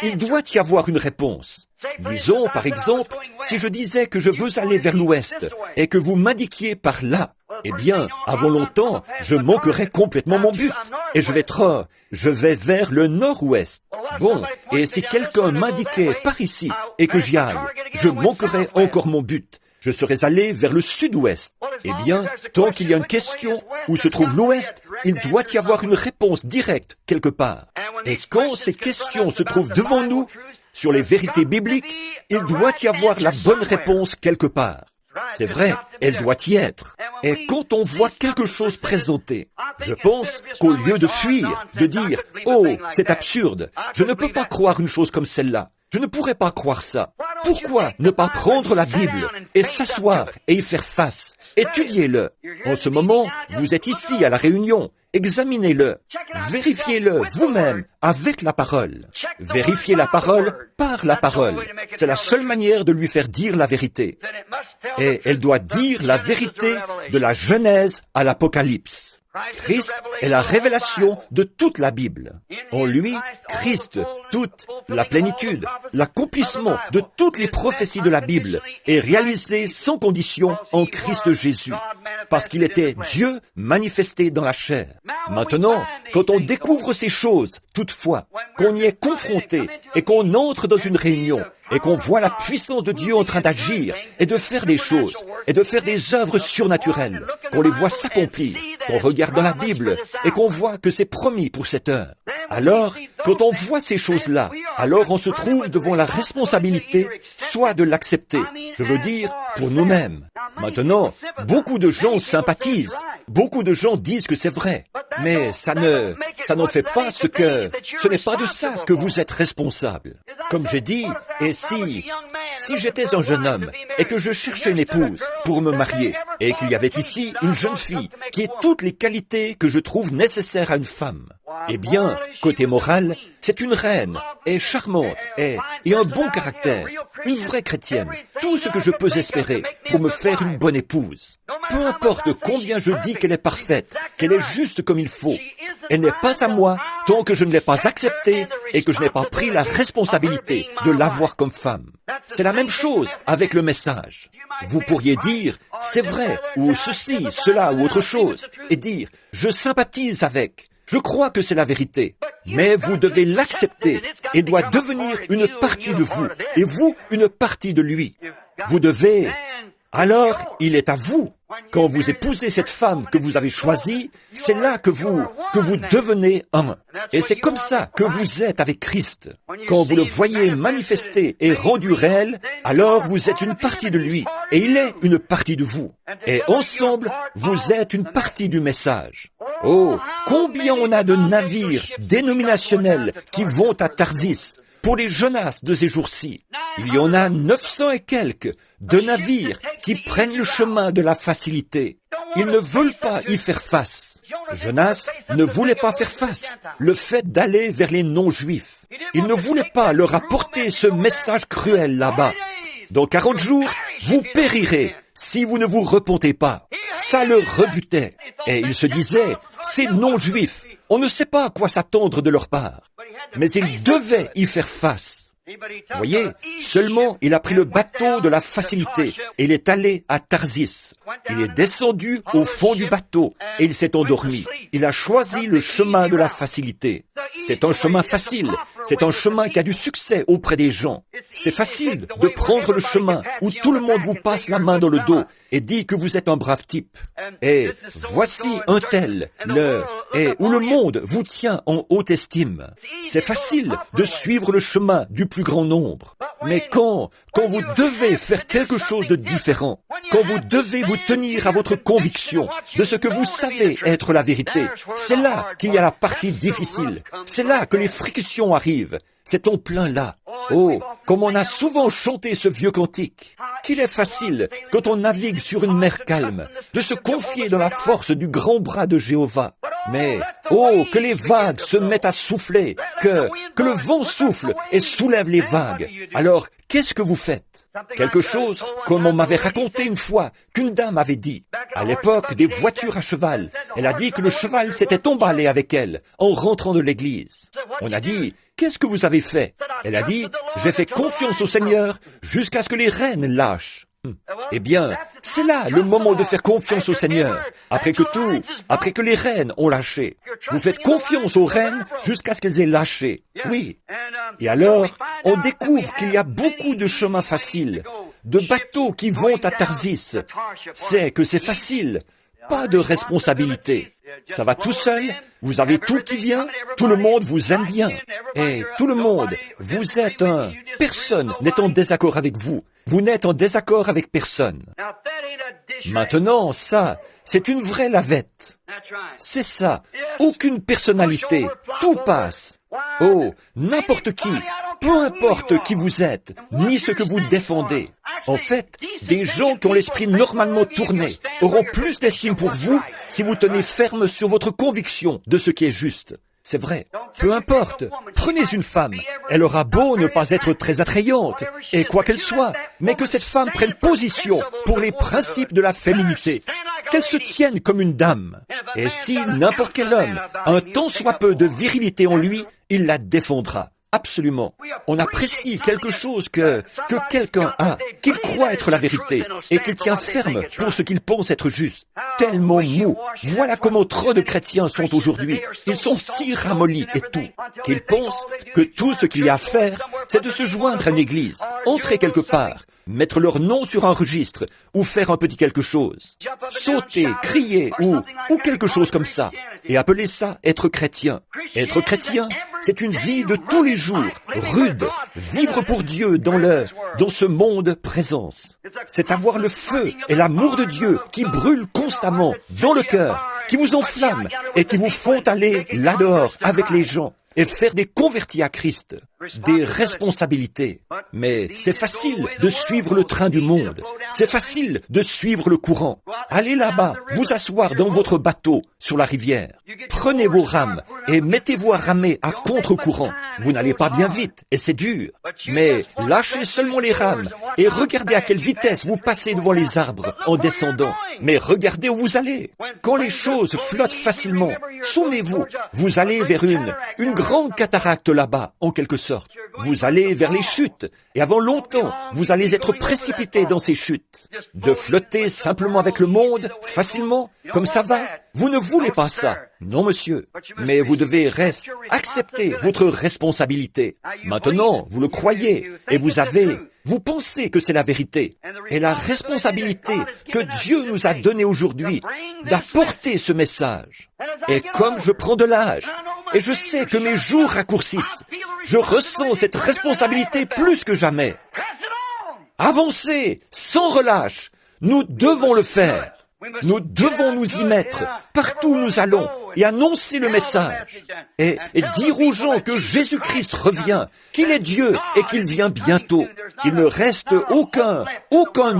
Speaker 1: il doit y avoir une réponse. Disons, par exemple, si je disais que je veux aller vers l'ouest et que vous m'indiquiez par là, Eh bien, avant longtemps, je manquerai complètement mon but. Et je vais vers le nord-ouest. Bon, et si quelqu'un m'indiquait par ici et que j'y aille, je manquerai encore mon but. Je serais allé vers le sud-ouest. Eh bien, tant qu'il y a une question où se trouve l'ouest, il doit y avoir une réponse directe quelque part. Et quand ces questions se trouvent devant nous, sur les vérités bibliques, il doit y avoir la bonne réponse quelque part. C'est vrai, elle doit y être. Et quand on voit quelque chose présenté, je pense qu'au lieu de fuir, de dire « Oh, c'est absurde, je ne peux pas croire une chose comme celle-là, je ne pourrais pas croire ça », pourquoi ne pas prendre la Bible et s'asseoir et y faire face? Étudiez-le. En ce moment, vous êtes ici à la réunion. Examinez-le. Vérifiez-le vous-même avec la parole. Vérifiez la parole par la parole. C'est la seule manière de lui faire dire la vérité. Et elle doit dire la vérité de la Genèse à l'Apocalypse. Christ est la révélation de toute la Bible. En lui, Christ, toute la plénitude, l'accomplissement de toutes les prophéties de la Bible est réalisé sans condition en Christ Jésus, parce qu'il était Dieu manifesté dans la chair. Maintenant, quand on découvre ces choses, toutefois, qu'on y est confronté et qu'on entre dans une réunion, et qu'on voit la puissance de Dieu en train d'agir et de faire des choses et de faire des œuvres surnaturelles, qu'on les voit s'accomplir, qu'on regarde dans la Bible et qu'on voit que c'est promis pour cette heure. Alors, quand on voit ces choses-là, alors on se trouve devant la responsabilité soit de l'accepter, je veux dire, pour nous-mêmes. Maintenant, beaucoup de gens sympathisent, beaucoup de gens disent que c'est vrai, mais ça n'en fait pas ce n'est pas de ça que vous êtes responsable. Comme j'ai dit, et si j'étais un jeune homme et que je cherchais une épouse pour me marier et qu'il y avait ici une jeune fille qui ait toutes les qualités que je trouve nécessaires à une femme, eh bien, côté moral, c'est une reine, est charmante, et un bon caractère, une vraie chrétienne, tout ce que je peux espérer pour me faire une bonne épouse. Peu importe combien je dis qu'elle est parfaite, qu'elle est juste comme il faut, elle n'est pas à moi tant que je ne l'ai pas acceptée et que je n'ai pas pris la responsabilité de l'avoir comme femme. C'est la même chose avec le message. Vous pourriez dire, c'est vrai, ou ceci, cela, ou autre chose, et dire, je sympathise avec. Je crois que c'est la vérité, mais vous devez l'accepter et doit devenir une partie de vous, et vous une partie de lui. Vous devez... Alors, il est à vous. Quand vous épousez cette femme que vous avez choisie, c'est là que vous devenez un. Et c'est comme ça que vous êtes avec Christ. Quand vous le voyez manifesté et rendu réel, alors vous êtes une partie de lui, et il est une partie de vous. Et ensemble, vous êtes une partie du message. Oh, combien on a de navires dénominationnels qui vont à Tarsis pour les Jonas de ces jours-ci. Il y en a 900 et quelques de navires qui prennent le chemin de la facilité. Ils ne veulent pas y faire face. Jonas ne voulait pas faire face, le fait d'aller vers les non-juifs. Il ne voulait pas leur apporter ce message cruel là-bas. Dans 40 jours, vous périrez si vous ne vous repentez pas. Ça le rebutait. Et il se disait, ces non-juifs, on ne sait pas à quoi s'attendre de leur part. Mais il devait y faire face. Vous voyez, seulement il a pris le bateau de la facilité et il est allé à Tarsis. Il est descendu au fond du bateau et il s'est endormi. Il a choisi le chemin de la facilité. C'est un chemin facile. C'est un chemin qui a du succès auprès des gens. C'est facile de prendre le chemin où tout le monde vous passe la main dans le dos et dit que vous êtes un brave type. Et voici un tel, où le monde vous tient en haute estime. C'est facile de suivre le chemin du plus grand nombre. Mais quand vous devez faire quelque chose de différent, quand vous devez vous tenir à votre conviction de ce que vous savez être la vérité, c'est là qu'il y a la partie difficile. C'est là que les frictions arrivent. C'est en plein là. Oh, comme on a souvent chanté ce vieux cantique. Qu'il est facile, quand on navigue sur une mer calme, de se confier dans la force du grand bras de Jéhovah. Mais, oh, que les vagues se mettent à souffler, que le vent souffle et soulève les vagues. Alors, qu'est-ce que vous faites? Quelque chose comme on m'avait raconté une fois qu'une dame avait dit. À l'époque des voitures à cheval, elle a dit que le cheval s'était emballé avec elle en rentrant de l'église. On a dit, qu'est-ce que vous avez fait? Elle a dit, j'ai fait confiance au Seigneur jusqu'à ce que les rênes lâchent. Eh bien, c'est là le moment de faire confiance au Seigneur. Après que les reines ont lâché. Vous faites confiance aux reines jusqu'à ce qu'elles aient lâché. Oui. Et alors, on découvre qu'il y a beaucoup de chemins faciles, de bateaux qui vont à Tarsis. C'est que c'est facile. Pas de responsabilité. Ça va tout seul, vous avez tout qui vient, tout le monde vous aime bien. Et tout le monde, vous êtes un... Personne n'est en désaccord avec vous. Vous n'êtes en désaccord avec personne. Maintenant, ça, c'est une vraie lavette. C'est ça. Aucune personnalité. Tout passe. Oh, n'importe qui, peu importe qui vous êtes, ni ce que vous défendez. En fait, des gens qui ont l'esprit normalement tourné auront plus d'estime pour vous si vous tenez ferme sur votre conviction de ce qui est juste. C'est vrai. Peu importe. Prenez une femme. Elle aura beau ne pas être très attrayante, et quoi qu'elle soit, mais que cette femme prenne position pour les principes de la féminité. Qu'elle se tienne comme une dame. Et si n'importe quel homme a un tant soit peu de virilité en lui, il la défendra. Absolument. On apprécie quelque chose que quelqu'un a, qu'il croit être la vérité, et qu'il tient ferme pour ce qu'il pense être juste. Tellement mou. Voilà comment trop de chrétiens sont aujourd'hui. Ils sont si ramollis et tout, qu'ils pensent que tout ce qu'il y a à faire, c'est de se joindre à une église, entrer quelque part, mettre leur nom sur un registre, ou faire un petit quelque chose. Sauter, crier, ou quelque chose comme ça. Et appeler ça être chrétien. Être chrétien, c'est une vie de tous les jours, rude, vivre pour Dieu dans ce monde présence. C'est avoir le feu et l'amour de Dieu qui brûlent constamment dans le cœur, qui vous enflamment et qui vous font aller là-dehors avec les gens et faire des convertis à Christ, des responsabilités. Mais c'est facile de suivre le train du monde. C'est facile de suivre le courant. Allez là-bas, vous asseoir dans votre bateau sur la rivière. Prenez vos rames et mettez-vous à ramer à contre-courant. Vous n'allez pas bien vite et c'est dur. Mais lâchez seulement les rames et regardez à quelle vitesse vous passez devant les arbres en descendant. Mais regardez où vous allez. Quand les choses flottent facilement, souvenez-vous, vous allez vers une grande cataracte là-bas, en quelque sorte. Vous allez vers les chutes, et avant longtemps, vous allez être précipité dans ces chutes. De flotter simplement avec le monde, facilement, comme ça va, vous ne voulez pas ça. Non, monsieur. Mais vous devez accepter votre responsabilité. Maintenant, vous le croyez, et vous pensez que c'est la vérité. Et la responsabilité que Dieu nous a donnée aujourd'hui d'apporter ce message. Et comme je prends de l'âge, et je sais que mes jours raccourcissent, je ressens cette responsabilité plus que jamais. Avancez, sans relâche. Nous devons le faire. Nous devons nous y mettre, partout où nous allons, et annoncer le message. Et dire aux gens que Jésus-Christ revient, qu'il est Dieu et qu'il vient bientôt. Il ne reste aucun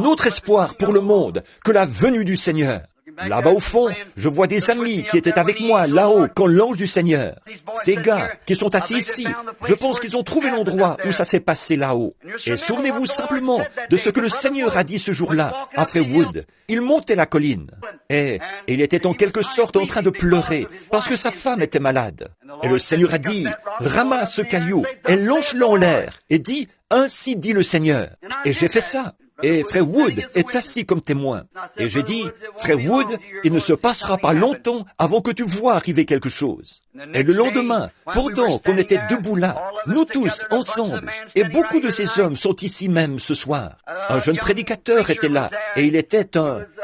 Speaker 1: autre espoir pour le monde que la venue du Seigneur. Là-bas au fond, je vois des amis qui étaient avec moi là-haut quand l'ange du Seigneur. Ces gars qui sont assis ici, je pense qu'ils ont trouvé l'endroit où ça s'est passé là-haut. Et souvenez-vous simplement de ce que le Seigneur a dit ce jour-là à Freywood. Il montait la colline et il était en quelque sorte en train de pleurer parce que sa femme était malade. Et le Seigneur a dit, ramasse ce caillou et lance-le en l'air et dis, ainsi dit le Seigneur. Et j'ai fait ça. Et Freywood est assis comme témoin. Et j'ai dit, Freywood, il ne se passera pas longtemps avant que tu vois arriver quelque chose. Et le lendemain, pendant qu'on était debout là, nous tous ensemble, et beaucoup de ces hommes sont ici même ce soir. Un jeune prédicateur était là, et il était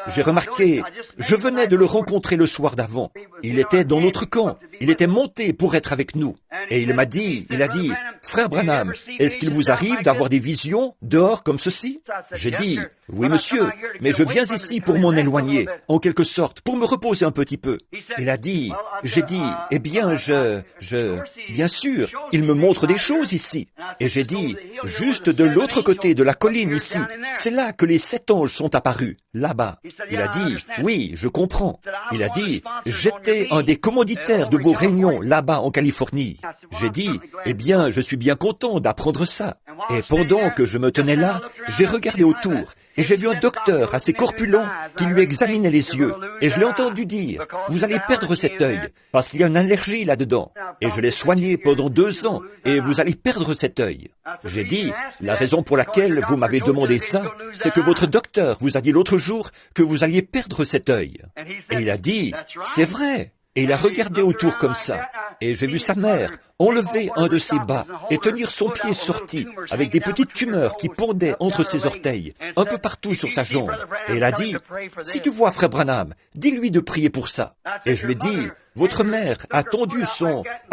Speaker 1: j'ai remarqué, je venais de le rencontrer le soir d'avant. Il était dans notre camp, il était monté pour être avec nous. Et il a dit, Frère Branham, est-ce qu'il vous arrive d'avoir des visions dehors comme ceci? J'ai dit, oui monsieur, mais je viens ici pour m'en éloigner, en quelque sorte, pour me reposer un petit peu. Il a dit, j'ai dit, eh bien bien sûr, il me montre des choses ici. Et j'ai dit, juste de l'autre côté de la colline ici, c'est là que les 7 anges sont apparus, là-bas. Il a dit, oui, je comprends. Il a dit, j'étais un des commanditaires de vos réunions là-bas en Californie. J'ai dit, eh bien, je suis bien content d'apprendre ça. Et pendant que je me tenais là, j'ai regardé autour et j'ai vu un docteur assez corpulent qui lui examinait les yeux. Et je l'ai entendu dire, « Vous allez perdre cet œil parce qu'il y a une allergie là-dedans. » Et je l'ai soigné pendant 2 ans et vous allez perdre cet œil. J'ai dit, « La raison pour laquelle vous m'avez demandé ça, c'est que votre docteur vous a dit l'autre jour que vous alliez perdre cet œil. » Et il a dit, « C'est vrai. » Et il a regardé autour comme ça. Et j'ai vu sa mère enlever un de ses bas et tenir son pied sorti avec des petites tumeurs qui pendaient entre ses orteils, un peu partout sur sa jambe. Et elle a dit, « Si tu vois Frère Branham, dis-lui de prier pour ça. » Et je lui ai dit, « Votre mère a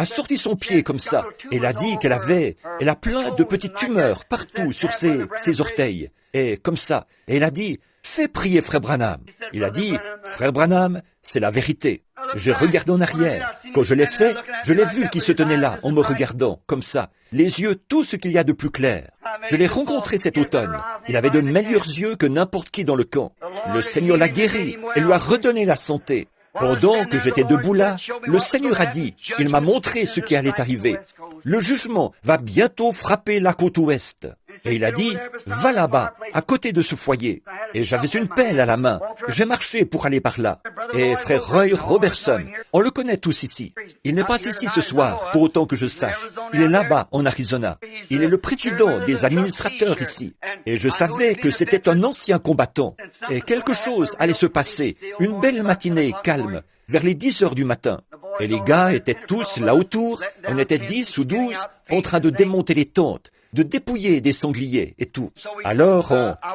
Speaker 1: sorti son pied comme ça. » Et elle a dit qu'elle a plein de petites tumeurs partout sur ses orteils. Et comme ça. Et elle a dit, « Fais prier Frère Branham. » Il a dit, « Frère Branham, c'est la vérité. » J'ai regardé en arrière. Quand je l'ai fait, je l'ai vu qui se tenait là, en me regardant, comme ça, les yeux, tout ce qu'il y a de plus clair. Je l'ai rencontré cet automne. Il avait de meilleurs yeux que n'importe qui dans le camp. Le Seigneur l'a guéri et lui a redonné la santé. Pendant que j'étais debout là, le Seigneur a dit, il m'a montré ce qui allait arriver. Le jugement va bientôt frapper la côte ouest. Et il a dit, va là-bas, à côté de ce foyer. Et j'avais une pelle à la main. J'ai marché pour aller par là. Et frère Roy Robertson, on le connaît tous ici. Il n'est pas ici ce soir, pour autant que je sache. Il est là-bas, en Arizona. Il est le président des administrateurs ici. Et je savais que c'était un ancien combattant. Et quelque chose allait se passer. Une belle matinée calme, vers les 10 heures du matin. Et les gars étaient tous là autour. On était 10 ou 12 en train de démonter les tentes, de dépouiller des sangliers et tout. Alors,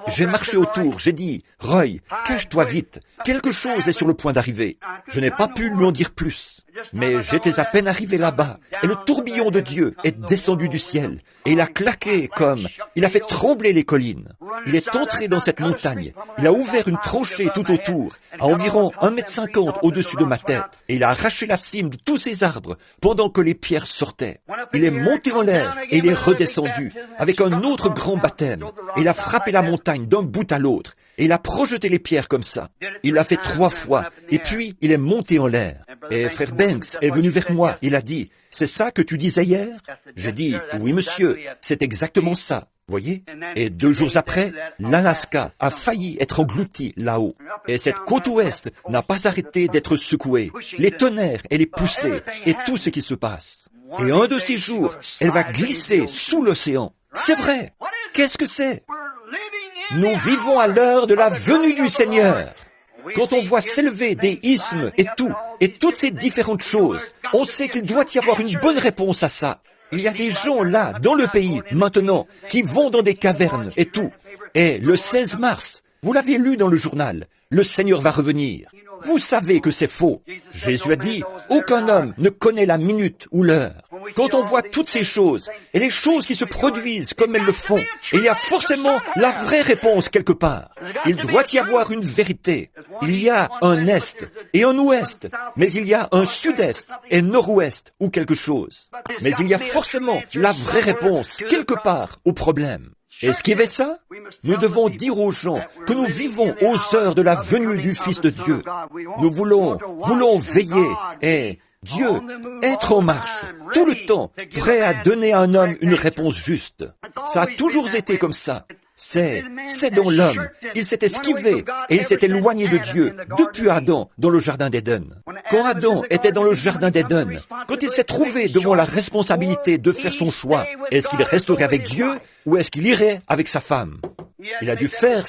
Speaker 1: j'ai marché autour, j'ai dit, « Roy, cache-toi vite, quelque chose est sur le point d'arriver. » Je n'ai pas pu lui en dire plus. Mais j'étais à peine arrivé là-bas, et le tourbillon de Dieu est descendu du ciel, et il a claqué il a fait trembler les collines. Il est entré dans cette montagne, il a ouvert une tranchée tout autour, à environ 1,50 m au-dessus de ma tête, et il a arraché la cime de tous ces arbres pendant que les pierres sortaient. Il est monté en l'air et il est redescendu avec un autre grand baptême. Il a frappé la montagne d'un bout à l'autre et il a projeté les pierres comme ça. Il l'a fait 3 fois et puis il est monté en l'air. Et frère Banks est venu vers moi, il a dit, « C'est ça que tu disais hier ?» J'ai dit, « Oui monsieur, c'est exactement ça. » Voyez? Et 2 jours après, l'Alaska a failli être englouti là-haut. Et cette côte ouest n'a pas arrêté d'être secouée. Les tonnerres et les poussées et tout ce qui se passe. Et un de ces jours, elle va glisser sous l'océan. C'est vrai. Qu'est-ce que c'est? Nous vivons à l'heure de la venue du Seigneur. Quand on voit s'élever des isthmes et toutes ces différentes choses, on sait qu'il doit y avoir une bonne réponse à ça. Il y a des gens là, dans le pays, maintenant, qui vont dans des cavernes et tout. Et le 16 mars, vous l'avez lu dans le journal, le Seigneur va revenir. Vous savez que c'est faux. Jésus a dit, aucun homme ne connaît la minute ou l'heure. Quand on voit toutes ces choses, et les choses qui se produisent comme elles le font, il y a forcément la vraie réponse quelque part. Il doit y avoir une vérité. Il y a un est et un ouest, mais il y a un sud-est et nord-ouest ou quelque chose. Mais il y a forcément la vraie réponse quelque part au problème. Esquivez ça? Nous devons dire aux gens que nous vivons aux heures de la venue du Fils de Dieu. Nous voulons veiller et Dieu être en marche tout le temps, prêt à donner à un homme une réponse juste. Ça a toujours été comme ça. C'est dans l'homme. Il s'est esquivé et il s'est éloigné de Dieu depuis Adam dans le jardin d'Éden. Quand Adam était dans le jardin d'Éden, quand il s'est trouvé devant la responsabilité de faire son choix, est-ce qu'il resterait avec Dieu ou est-ce qu'il irait avec sa femme? Il a dû faire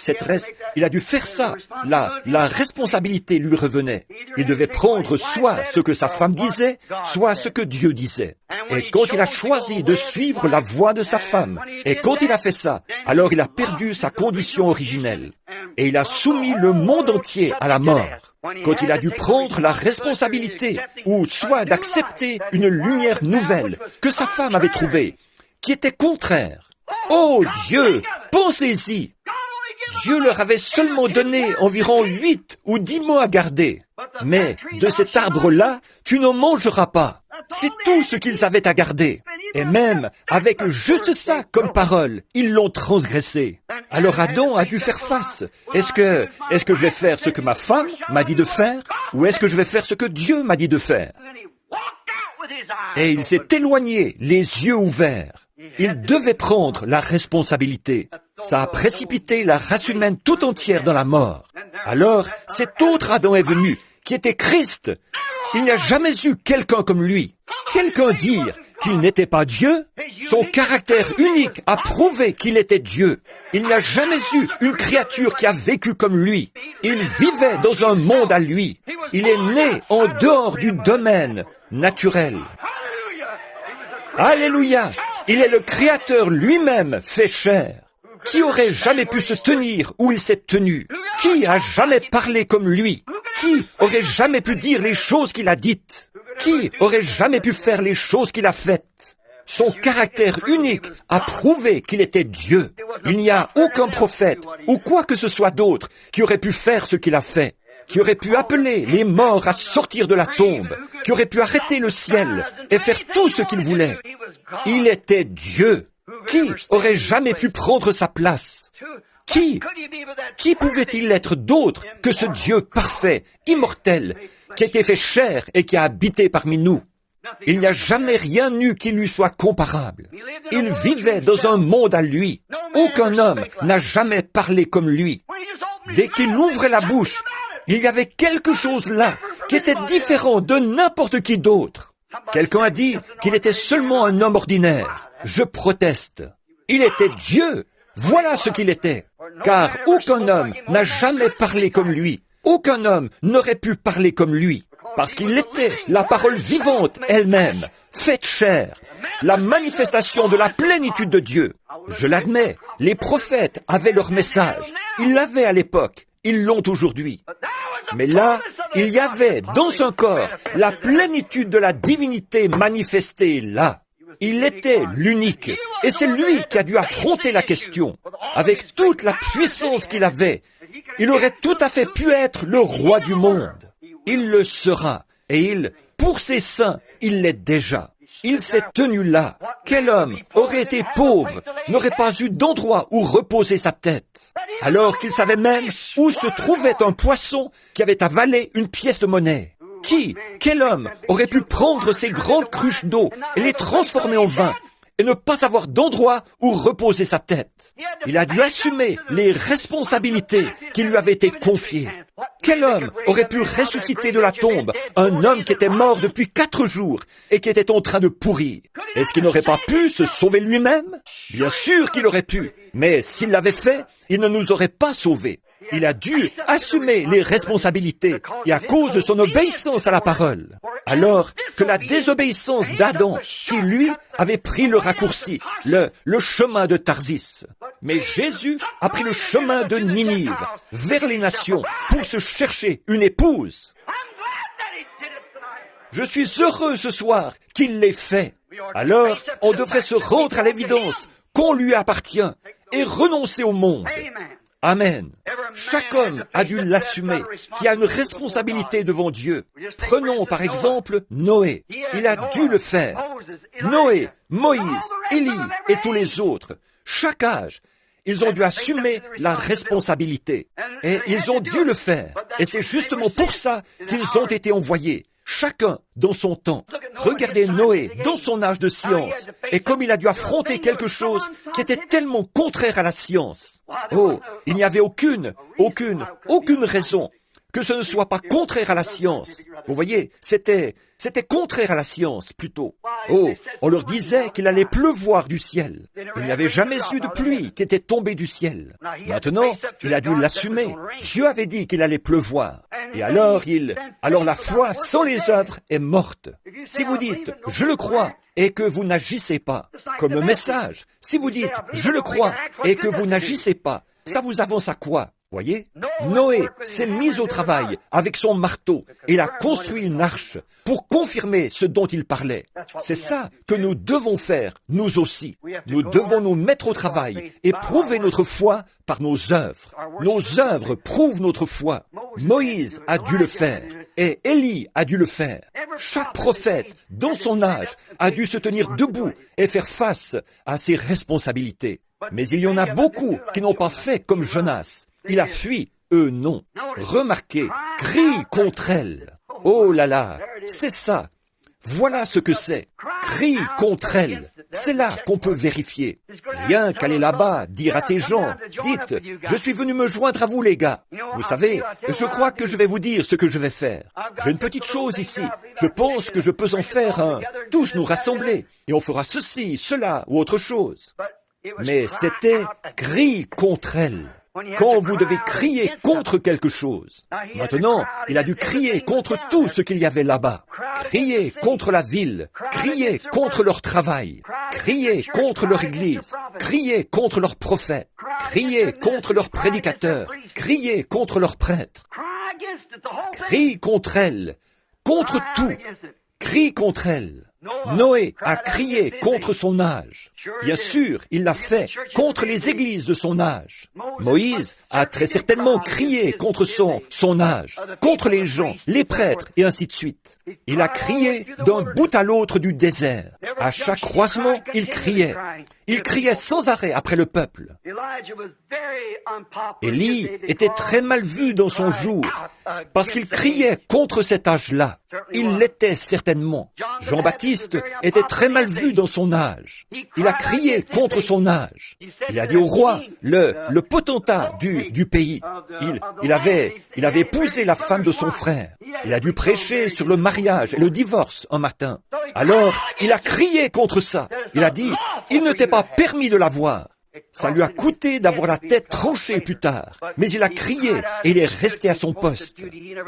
Speaker 1: ça. La responsabilité lui revenait. Il devait prendre soit ce que sa femme disait, soit ce que Dieu disait. Et quand il a choisi de suivre la voie de sa femme, et quand il a fait ça, alors il a perdu sa condition originelle. Et il a soumis le monde entier à la mort. Quand il a dû prendre la responsabilité, ou soit d'accepter une lumière nouvelle que sa femme avait trouvée, qui était contraire. Oh Dieu, pensez-y! Dieu leur avait seulement donné environ 8 ou 10 mois à garder. Mais de cet arbre-là, tu n'en mangeras pas. C'est tout ce qu'ils avaient à garder. Et même avec juste ça comme parole, ils l'ont transgressé. Alors Adam a dû faire face. Est-ce que je vais faire ce que ma femme m'a dit de faire, ou est-ce que je vais faire ce que Dieu m'a dit de faire? Et il s'est éloigné, les yeux ouverts. Il devait prendre la responsabilité. Ça a précipité la race humaine tout entière dans la mort. Alors, cet autre Adam est venu, qui était Christ. Il n'y a jamais eu quelqu'un comme lui. Quelqu'un dire qu'il n'était pas Dieu, son caractère unique a prouvé qu'il était Dieu. Il n'y a jamais eu une créature qui a vécu comme lui. Il vivait dans un monde à lui. Il est né en dehors du domaine naturel. Alléluia! Il est le Créateur lui-même fait chair. Qui aurait jamais pu se tenir où il s'est tenu? Qui a jamais parlé comme lui? Qui aurait jamais pu dire les choses qu'il a dites? Qui aurait jamais pu faire les choses qu'il a faites? Son caractère unique a prouvé qu'il était Dieu. Il n'y a aucun prophète ou quoi que ce soit d'autre qui aurait pu faire ce qu'il a fait, qui aurait pu appeler les morts à sortir de la tombe, qui aurait pu arrêter le ciel et faire tout ce qu'il voulait. Il était Dieu. Qui aurait jamais pu prendre sa place? Qui pouvait-il être d'autre que ce Dieu parfait, immortel, qui a été fait chair et qui a habité parmi nous? Il n'y a jamais rien eu qui lui soit comparable. Il vivait dans un monde à lui. Aucun homme n'a jamais parlé comme lui. Dès qu'il ouvrait la bouche, il y avait quelque chose là qui était différent de n'importe qui d'autre. Quelqu'un a dit qu'il était seulement un homme ordinaire. Je proteste. Il était Dieu. Voilà ce qu'il était. Car aucun homme n'a jamais parlé comme lui. Aucun homme n'aurait pu parler comme lui. Parce qu'il était la parole vivante elle-même, faite chair, la manifestation de la plénitude de Dieu. Je l'admets, les prophètes avaient leur message. Ils l'avaient à l'époque, ils l'ont aujourd'hui. Mais là, il y avait dans son corps la plénitude de la divinité manifestée là. Il était l'unique. Et c'est lui qui a dû affronter la question. Avec toute la puissance qu'il avait, il aurait tout à fait pu être le roi du monde. Il le sera. Et pour ses saints, il l'est déjà. Il s'est tenu là. Quel homme aurait été pauvre, n'aurait pas eu d'endroit où reposer sa tête, alors qu'il savait même où se trouvait un poisson qui avait avalé une pièce de monnaie? Quel homme aurait pu prendre ces grandes cruches d'eau et les transformer en vin et ne pas avoir d'endroit où reposer sa tête? Il a dû assumer les responsabilités qui lui avaient été confiées. Quel homme aurait pu ressusciter de la tombe un homme qui était mort depuis 4 jours et qui était en train de pourrir? Est-ce qu'il n'aurait pas pu se sauver lui-même? Bien sûr qu'il aurait pu, mais s'il l'avait fait, il ne nous aurait pas sauvés. Il a dû assumer les responsabilités et à cause de son obéissance à la parole. Alors que la désobéissance d'Adam, qui lui avait pris le raccourci, le chemin de Tarsis. Mais Jésus a pris le chemin de Ninive, vers les nations, pour se chercher une épouse. Je suis heureux ce soir qu'il l'ait fait. Alors, on devrait se rendre à l'évidence qu'on lui appartient et renoncer au monde. Amen. Chaque homme a dû l'assumer, qui a une responsabilité devant Dieu. Prenons par exemple Noé. Il a dû le faire. Noé, Moïse, Élie et tous les autres, chaque âge, ils ont dû assumer la responsabilité. Et ils ont dû le faire. Et c'est justement pour ça qu'ils ont été envoyés. Chacun dans son temps. Regardez Noé dans son âge de science et comme il a dû affronter quelque chose qui était tellement contraire à la science. Oh, il n'y avait aucune raison que ce ne soit pas contraire à la science. Vous voyez, c'était contraire à la science plutôt. Oh, on leur disait qu'il allait pleuvoir du ciel. Il n'y avait jamais eu de pluie qui était tombée du ciel. Maintenant, il a dû l'assumer. Dieu avait dit qu'il allait pleuvoir. Et alors la foi sans les œuvres est morte. Si vous dites « je le crois » et que vous n'agissez pas, comme un message, si vous dites « je le crois » et que vous n'agissez pas, ça vous avance à quoi? Voyez, Noé s'est mis au travail avec son marteau et il a construit une arche pour confirmer ce dont il parlait. C'est ça que nous devons faire, nous aussi. Nous devons nous mettre au travail et prouver notre foi par nos œuvres. Nos œuvres prouvent notre foi. Moïse a dû le faire et Élie a dû le faire. Chaque prophète, dans son âge, a dû se tenir debout et faire face à ses responsabilités. Mais il y en a beaucoup qui n'ont pas fait comme Jonas. Il a fui, eux non. Remarquez, crie contre elle. Oh là là, c'est ça. Voilà ce que c'est. Crie contre elle. C'est là qu'on peut vérifier. Rien qu'aller là-bas, dire à ces gens, dites, je suis venu me joindre à vous les gars. Vous savez, je crois que je vais vous dire ce que je vais faire. J'ai une petite chose ici. Je pense que je peux en faire un. Tous nous rassembler. Et on fera ceci, cela ou autre chose. Mais c'était cri contre elle. Quand vous devez crier contre quelque chose. Maintenant, il a dû crier contre tout ce qu'il y avait là-bas. Crier contre la ville. Crier contre leur travail. Crier contre leur église. Crier contre leurs prophètes. Crier contre leurs prédicateurs. Crier contre leurs prêtres. Crie contre elle. Contre tout. Crie contre elle. Noé a crié contre son âge. Bien sûr, il l'a fait contre les églises de son âge. Moïse a très certainement crié contre son âge, contre les gens, les prêtres, et ainsi de suite. Il a crié d'un bout à l'autre du désert. À chaque croisement, il criait. Il criait sans arrêt après le peuple. Élie était très mal vu dans son jour, parce qu'il criait contre cet âge-là. Il l'était certainement. Jean-Baptiste était très mal vu dans son âge. Il a crié contre son âge. Il a dit au roi, le potentat du pays, il avait épousé la femme de son frère. Il a dû prêcher sur le mariage et le divorce un matin. Alors, il a crié contre ça. Il a dit, il ne t'est pas permis de l'avoir. Ça lui a coûté d'avoir la tête tranchée plus tard. Mais il a crié et il est resté à son poste.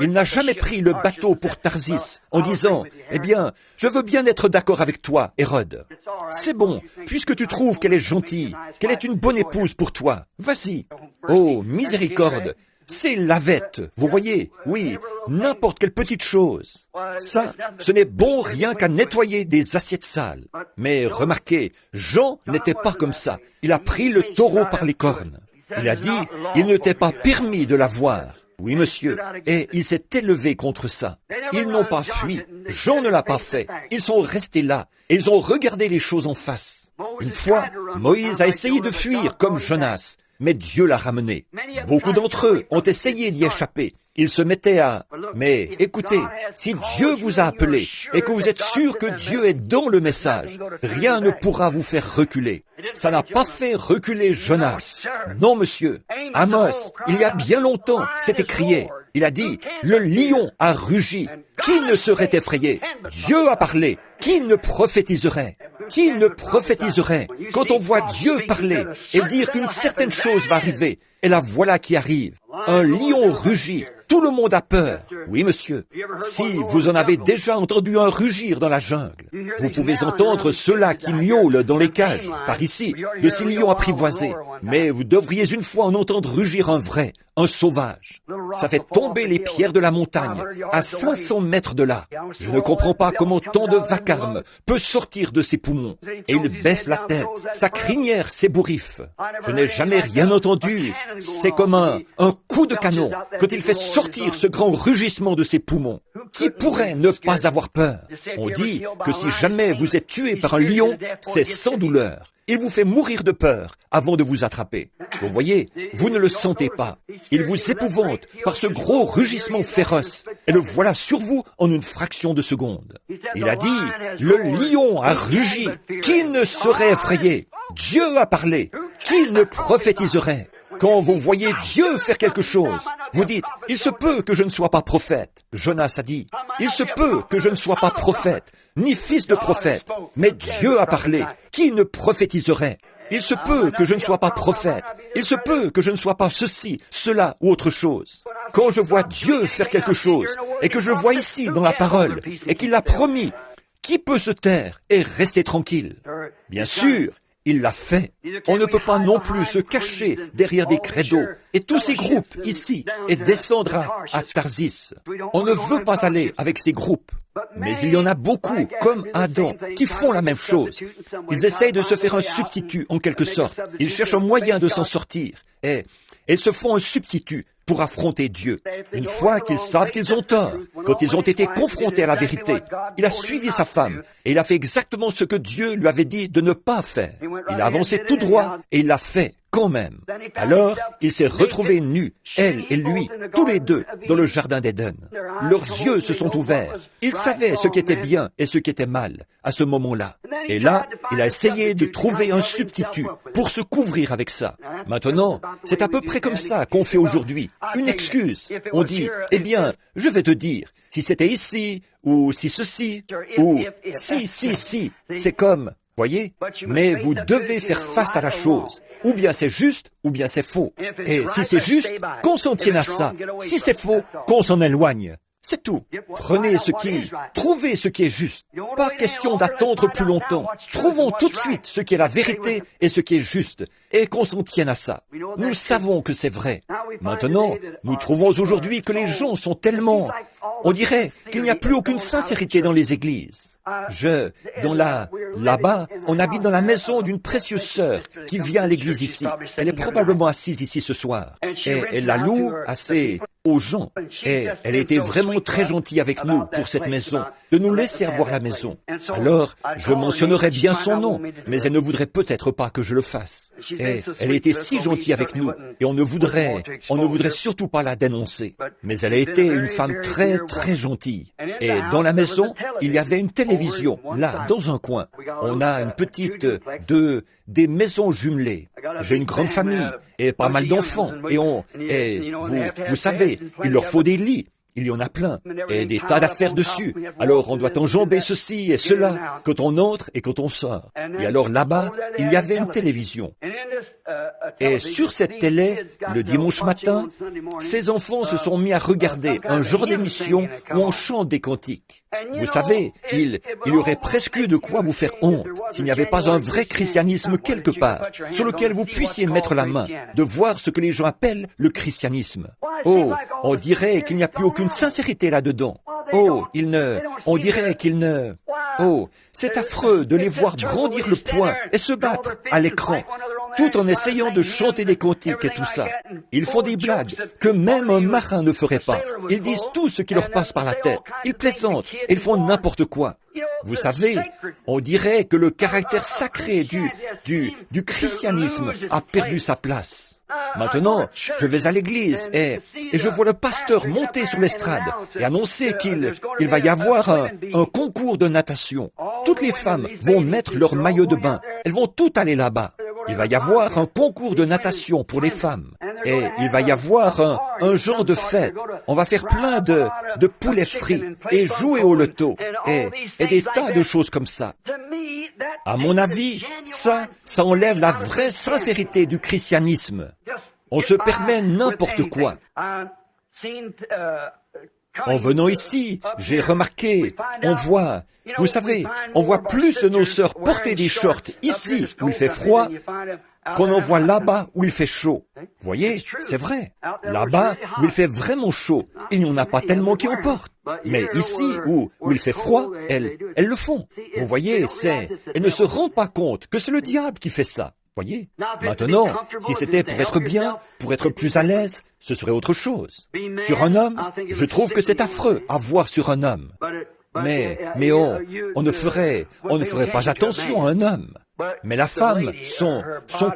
Speaker 1: Il n'a jamais pris le bateau pour Tarsis en disant, eh bien, je veux bien être d'accord avec toi, Hérode. C'est bon, puisque tu trouves qu'elle est gentille, qu'elle est une bonne épouse pour toi. Vas-y. Oh, miséricorde. C'est lavette, vous voyez, oui, n'importe quelle petite chose. Ça, ce n'est bon rien qu'à nettoyer des assiettes sales. Mais remarquez, Jean n'était pas comme ça. Il a pris le taureau par les cornes. Il a dit, il ne t'est pas permis de la voir. Oui, monsieur. Et il s'est élevé contre ça. Ils n'ont pas fui. Jean ne l'a pas fait. Ils sont restés là. Et ils ont regardé les choses en face. Une fois, Moïse a essayé de fuir comme Jonas. Mais Dieu l'a ramené. Beaucoup d'entre eux ont essayé d'y échapper. Ils se mettaient à... Mais écoutez, si Dieu vous a appelé et que vous êtes sûr que Dieu est dans le message, rien ne pourra vous faire reculer. Ça n'a pas fait reculer Jonas. Non, monsieur. Amos, il y a bien longtemps, s'est écrié. Il a dit, le lion a rugi. Qui ne serait effrayé? Dieu a parlé. Qui ne prophétiserait? Qui ne prophétiserait? Quand on voit Dieu parler et dire qu'une certaine chose va arriver, et la voilà qui arrive. Un lion rugit. Tout le monde a peur. Oui, monsieur. Si vous en avez déjà entendu un rugir dans la jungle, vous pouvez entendre ceux-là qui miaulent dans les cages, par ici, de ces lions apprivoisés. Mais vous devriez une fois en entendre rugir un vrai, un sauvage. Ça fait tomber les pierres de la montagne, à 500 mètres de là. Je ne comprends pas comment tant de vacarme peut sortir de ses poumons. Et il baisse la tête, sa crinière s'ébouriffe. Je n'ai jamais rien entendu. C'est comme un coup de canon, quand il fait sortir ce grand rugissement de ses poumons. Qui pourrait ne pas avoir peur? On dit que si jamais vous êtes tué par un lion, c'est sans douleur. Il vous fait mourir de peur avant de vous attraper. Vous voyez, vous ne le sentez pas. Il vous épouvante par ce gros rugissement féroce et le voilà sur vous en une fraction de seconde. Il a dit, le lion a rugi. Qui ne serait effrayé? Dieu a parlé. Qui ne prophétiserait? Quand vous voyez Dieu faire quelque chose, vous dites, il se peut que je ne sois pas prophète. Jonas a dit, il se peut que je ne sois pas prophète, ni fils de prophète, mais Dieu a parlé. Qui ne prophétiserait? Il se peut que je ne sois pas prophète. Il se peut que je ne sois pas ceci, cela ou autre chose. Quand je vois Dieu faire quelque chose, et que je le vois ici dans la parole, et qu'il l'a promis, qui peut se taire et rester tranquille? Bien sûr, il l'a fait. On ne peut pas non plus se cacher derrière des credos et tous ces groupes ici et descendre à Tarsis. On ne veut pas aller avec ces groupes. Mais il y en a beaucoup, comme Adam, qui font la même chose. Ils essayent de se faire un substitut en quelque sorte. Ils cherchent un moyen de s'en sortir. Et ils se font un substitut pour affronter Dieu. Une fois qu'ils savent qu'ils ont tort, quand ils ont été confrontés à la vérité, il a suivi sa femme et il a fait exactement ce que Dieu lui avait dit de ne pas faire. Il a avancé tout droit et il l'a fait quand même. Alors, il s'est retrouvé nu, elle et lui, tous les deux, dans le jardin d'Éden. Leurs yeux se sont ouverts. Ils savaient ce qui était bien et ce qui était mal à ce moment-là. Et là, il a essayé de trouver un substitut pour se couvrir avec ça. Maintenant, c'est à peu près comme ça qu'on fait aujourd'hui. Une excuse. On dit, eh bien, je vais te dire, si c'était ici, ou si ceci, ou si, c'est comme... Voyez? Mais vous devez faire face à la chose. Ou bien c'est juste, ou bien c'est faux. Et si c'est juste, qu'on s'en tienne à ça. Si c'est faux, qu'on s'en éloigne. C'est tout. Trouvez ce qui est juste. Pas question d'attendre plus longtemps. Trouvons tout de suite ce qui est la vérité et ce qui est juste, et qu'on s'en tienne à ça. Nous savons que c'est vrai. Maintenant, nous trouvons aujourd'hui que les gens sont tellement... On dirait qu'il n'y a plus aucune sincérité dans les églises. Là-bas, on habite dans la maison d'une précieuse sœur qui vient à l'église ici. Elle est probablement assise ici ce soir. Et elle la loue assez aux gens. Et elle a été vraiment très gentille avec nous pour cette maison, de nous laisser avoir la maison. Alors, je mentionnerai bien son nom, mais elle ne voudrait peut-être pas que je le fasse. Et elle a été si gentille avec nous, et on ne voudrait surtout pas la dénoncer. Mais elle a été une femme très, très gentille. Et dans la maison, il y avait une télévision, là, dans un coin. On a une petite, des maisons jumelées. J'ai une grande famille, et pas mal d'enfants, et vous savez, il leur faut des lits. Il y en a plein, et des tas d'affaires dessus. Alors on doit enjamber ceci et cela quand on entre et quand on sort. Et alors là-bas, il y avait une télévision. Et sur cette télé, le dimanche matin, ces enfants se sont mis à regarder un genre d'émission où on chante des cantiques. Vous savez, il y aurait presque eu de quoi vous faire honte s'il n'y avait pas un vrai christianisme quelque part sur lequel vous puissiez mettre la main, de voir ce que les gens appellent le christianisme. Oh, on dirait qu'il n'y a plus aucune sincérité là-dedans. Oh, c'est affreux de les voir brandir le poing et se battre à l'écran, tout en essayant de chanter des cantiques et tout ça. Ils font des blagues que même un marin ne ferait pas. Ils disent tout ce qui leur passe par la tête. Ils plaisantent, ils font n'importe quoi. Vous savez, on dirait que le caractère sacré du christianisme a perdu sa place. Maintenant, je vais à l'église et je vois le pasteur monter sur l'estrade et annoncer qu'il va y avoir un concours de natation. Toutes les femmes vont mettre leur maillot de bain. Elles vont toutes aller là-bas. Il va y avoir un concours de natation pour les femmes. Et il va y avoir un genre de fête. On va faire plein de poulets frits et jouer au loto et des tas de choses comme ça. À mon avis, ça enlève la vraie sincérité du christianisme. On se permet n'importe quoi. En venant ici, j'ai remarqué, vous savez, on voit plus nos sœurs porter des shorts ici où il fait froid qu'on en voit là-bas où il fait chaud. Voyez, c'est vrai. Là-bas où il fait vraiment chaud, il n'y en a pas tellement qui en portent. Mais ici où il fait froid, elles le font. Vous voyez, elles ne se rendent pas compte que c'est le diable qui fait ça. Voyez? Maintenant, si c'était pour être bien, pour être plus à l'aise, ce serait autre chose. Sur un homme, je trouve que c'est affreux à voir sur un homme. Mais on ne ferait pas attention à un homme. Mais la femme, son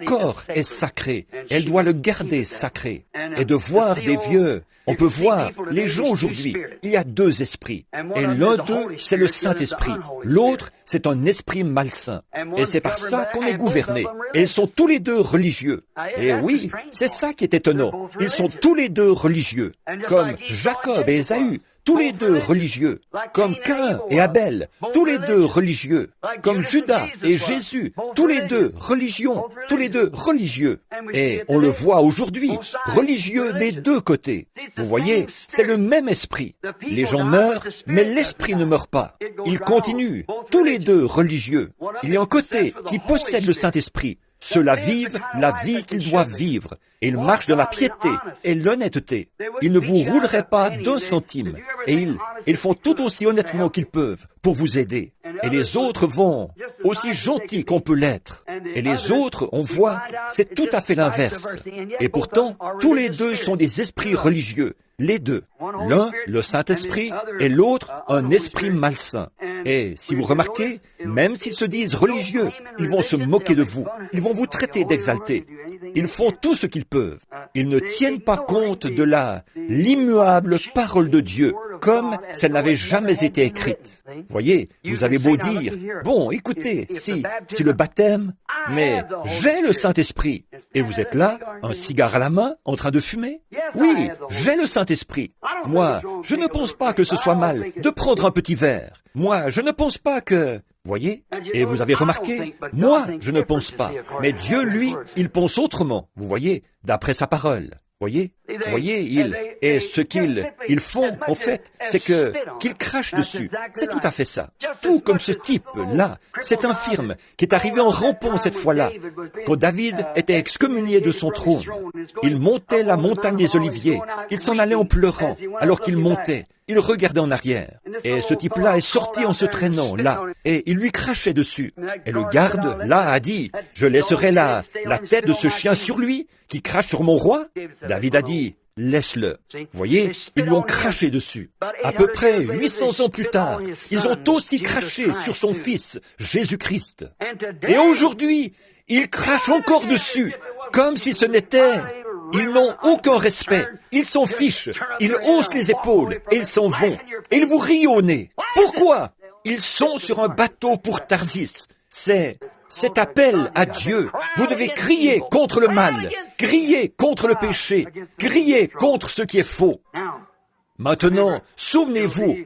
Speaker 1: corps est sacré. Elle doit le garder sacré. Et de voir des vieux, on peut voir les gens aujourd'hui. Il y a deux esprits. Et l'un d'eux, c'est le Saint-Esprit. L'autre, c'est un esprit malsain. Et c'est par ça qu'on est gouverné. Et ils sont tous les deux religieux. Et oui, c'est ça qui est étonnant. Ils sont tous les deux religieux. Comme Jacob et Ésaü. Tous les deux religieux, comme Caïn et Abel, tous les deux religieux, comme Judas et Jésus, tous les deux religieux. Et on le voit aujourd'hui, religieux des deux côtés. Vous voyez, c'est le même esprit. Les gens meurent, mais l'esprit ne meurt pas. Ils continuent, tous les deux religieux. Il y a un côté qui possède le Saint-Esprit. Ceux-là vivent la vie qu'ils doivent vivre. Et ils marchent dans la piété et l'honnêteté. Ils ne vous rouleraient pas d'un centime. Et ils font tout aussi honnêtement qu'ils peuvent pour vous aider. Et les autres vont aussi gentils qu'on peut l'être. Et les autres, on voit, c'est tout à fait l'inverse. Et pourtant, tous les deux sont des esprits religieux. Les deux. L'un, le Saint-Esprit, et l'autre, un esprit malsain. Et si vous remarquez, même s'ils se disent religieux, ils vont se moquer de vous. Ils vont vous traiter d'exaltés. Ils font tout ce qu'ils peuvent. Ils ne tiennent pas compte de l'immuable parole de Dieu, comme si elle n'avait jamais été écrite. Voyez, vous avez beau dire, bon, écoutez, si le baptême, mais j'ai le Saint-Esprit. Et vous êtes là, un cigare à la main, en train de fumer? Oui, j'ai le Saint-Esprit. Moi, je ne pense pas que ce soit mal de prendre un petit verre. Moi, je ne pense pas que... Voyez? Et vous avez remarqué, moi, je ne pense pas. Mais Dieu, lui, il pense autrement. Vous voyez? D'après sa parole. Voyez, ce qu'ils font, en fait, c'est qu'ils crachent dessus. C'est tout à fait ça. Tout comme ce type-là, cet infirme, qui est arrivé en rampant cette fois-là. Quand David était excommunié de son trône, il montait la montagne des Oliviers. Il s'en allait en pleurant, alors qu'il montait. Il regardait en arrière. Et ce type-là est sorti en se traînant, là, et il lui crachait dessus. Et le garde, là, a dit, « Je laisserai la tête de ce chien sur lui, qui crache sur mon roi ?» David a dit, « Laisse-le. » Vous voyez, ils lui ont craché dessus. À peu près 800 ans plus tard, ils ont aussi craché sur son fils, Jésus-Christ. Et aujourd'hui, ils crachent encore dessus, comme si ce n'était... Ils n'ont aucun respect, ils s'en fichent, ils haussent les épaules et ils s'en vont. Et ils vous rient au nez. Pourquoi? Ils sont sur un bateau pour Tarsis. C'est cet appel à Dieu. Vous devez crier contre le mal, crier contre le péché, crier contre ce qui est faux. Maintenant, souvenez-vous,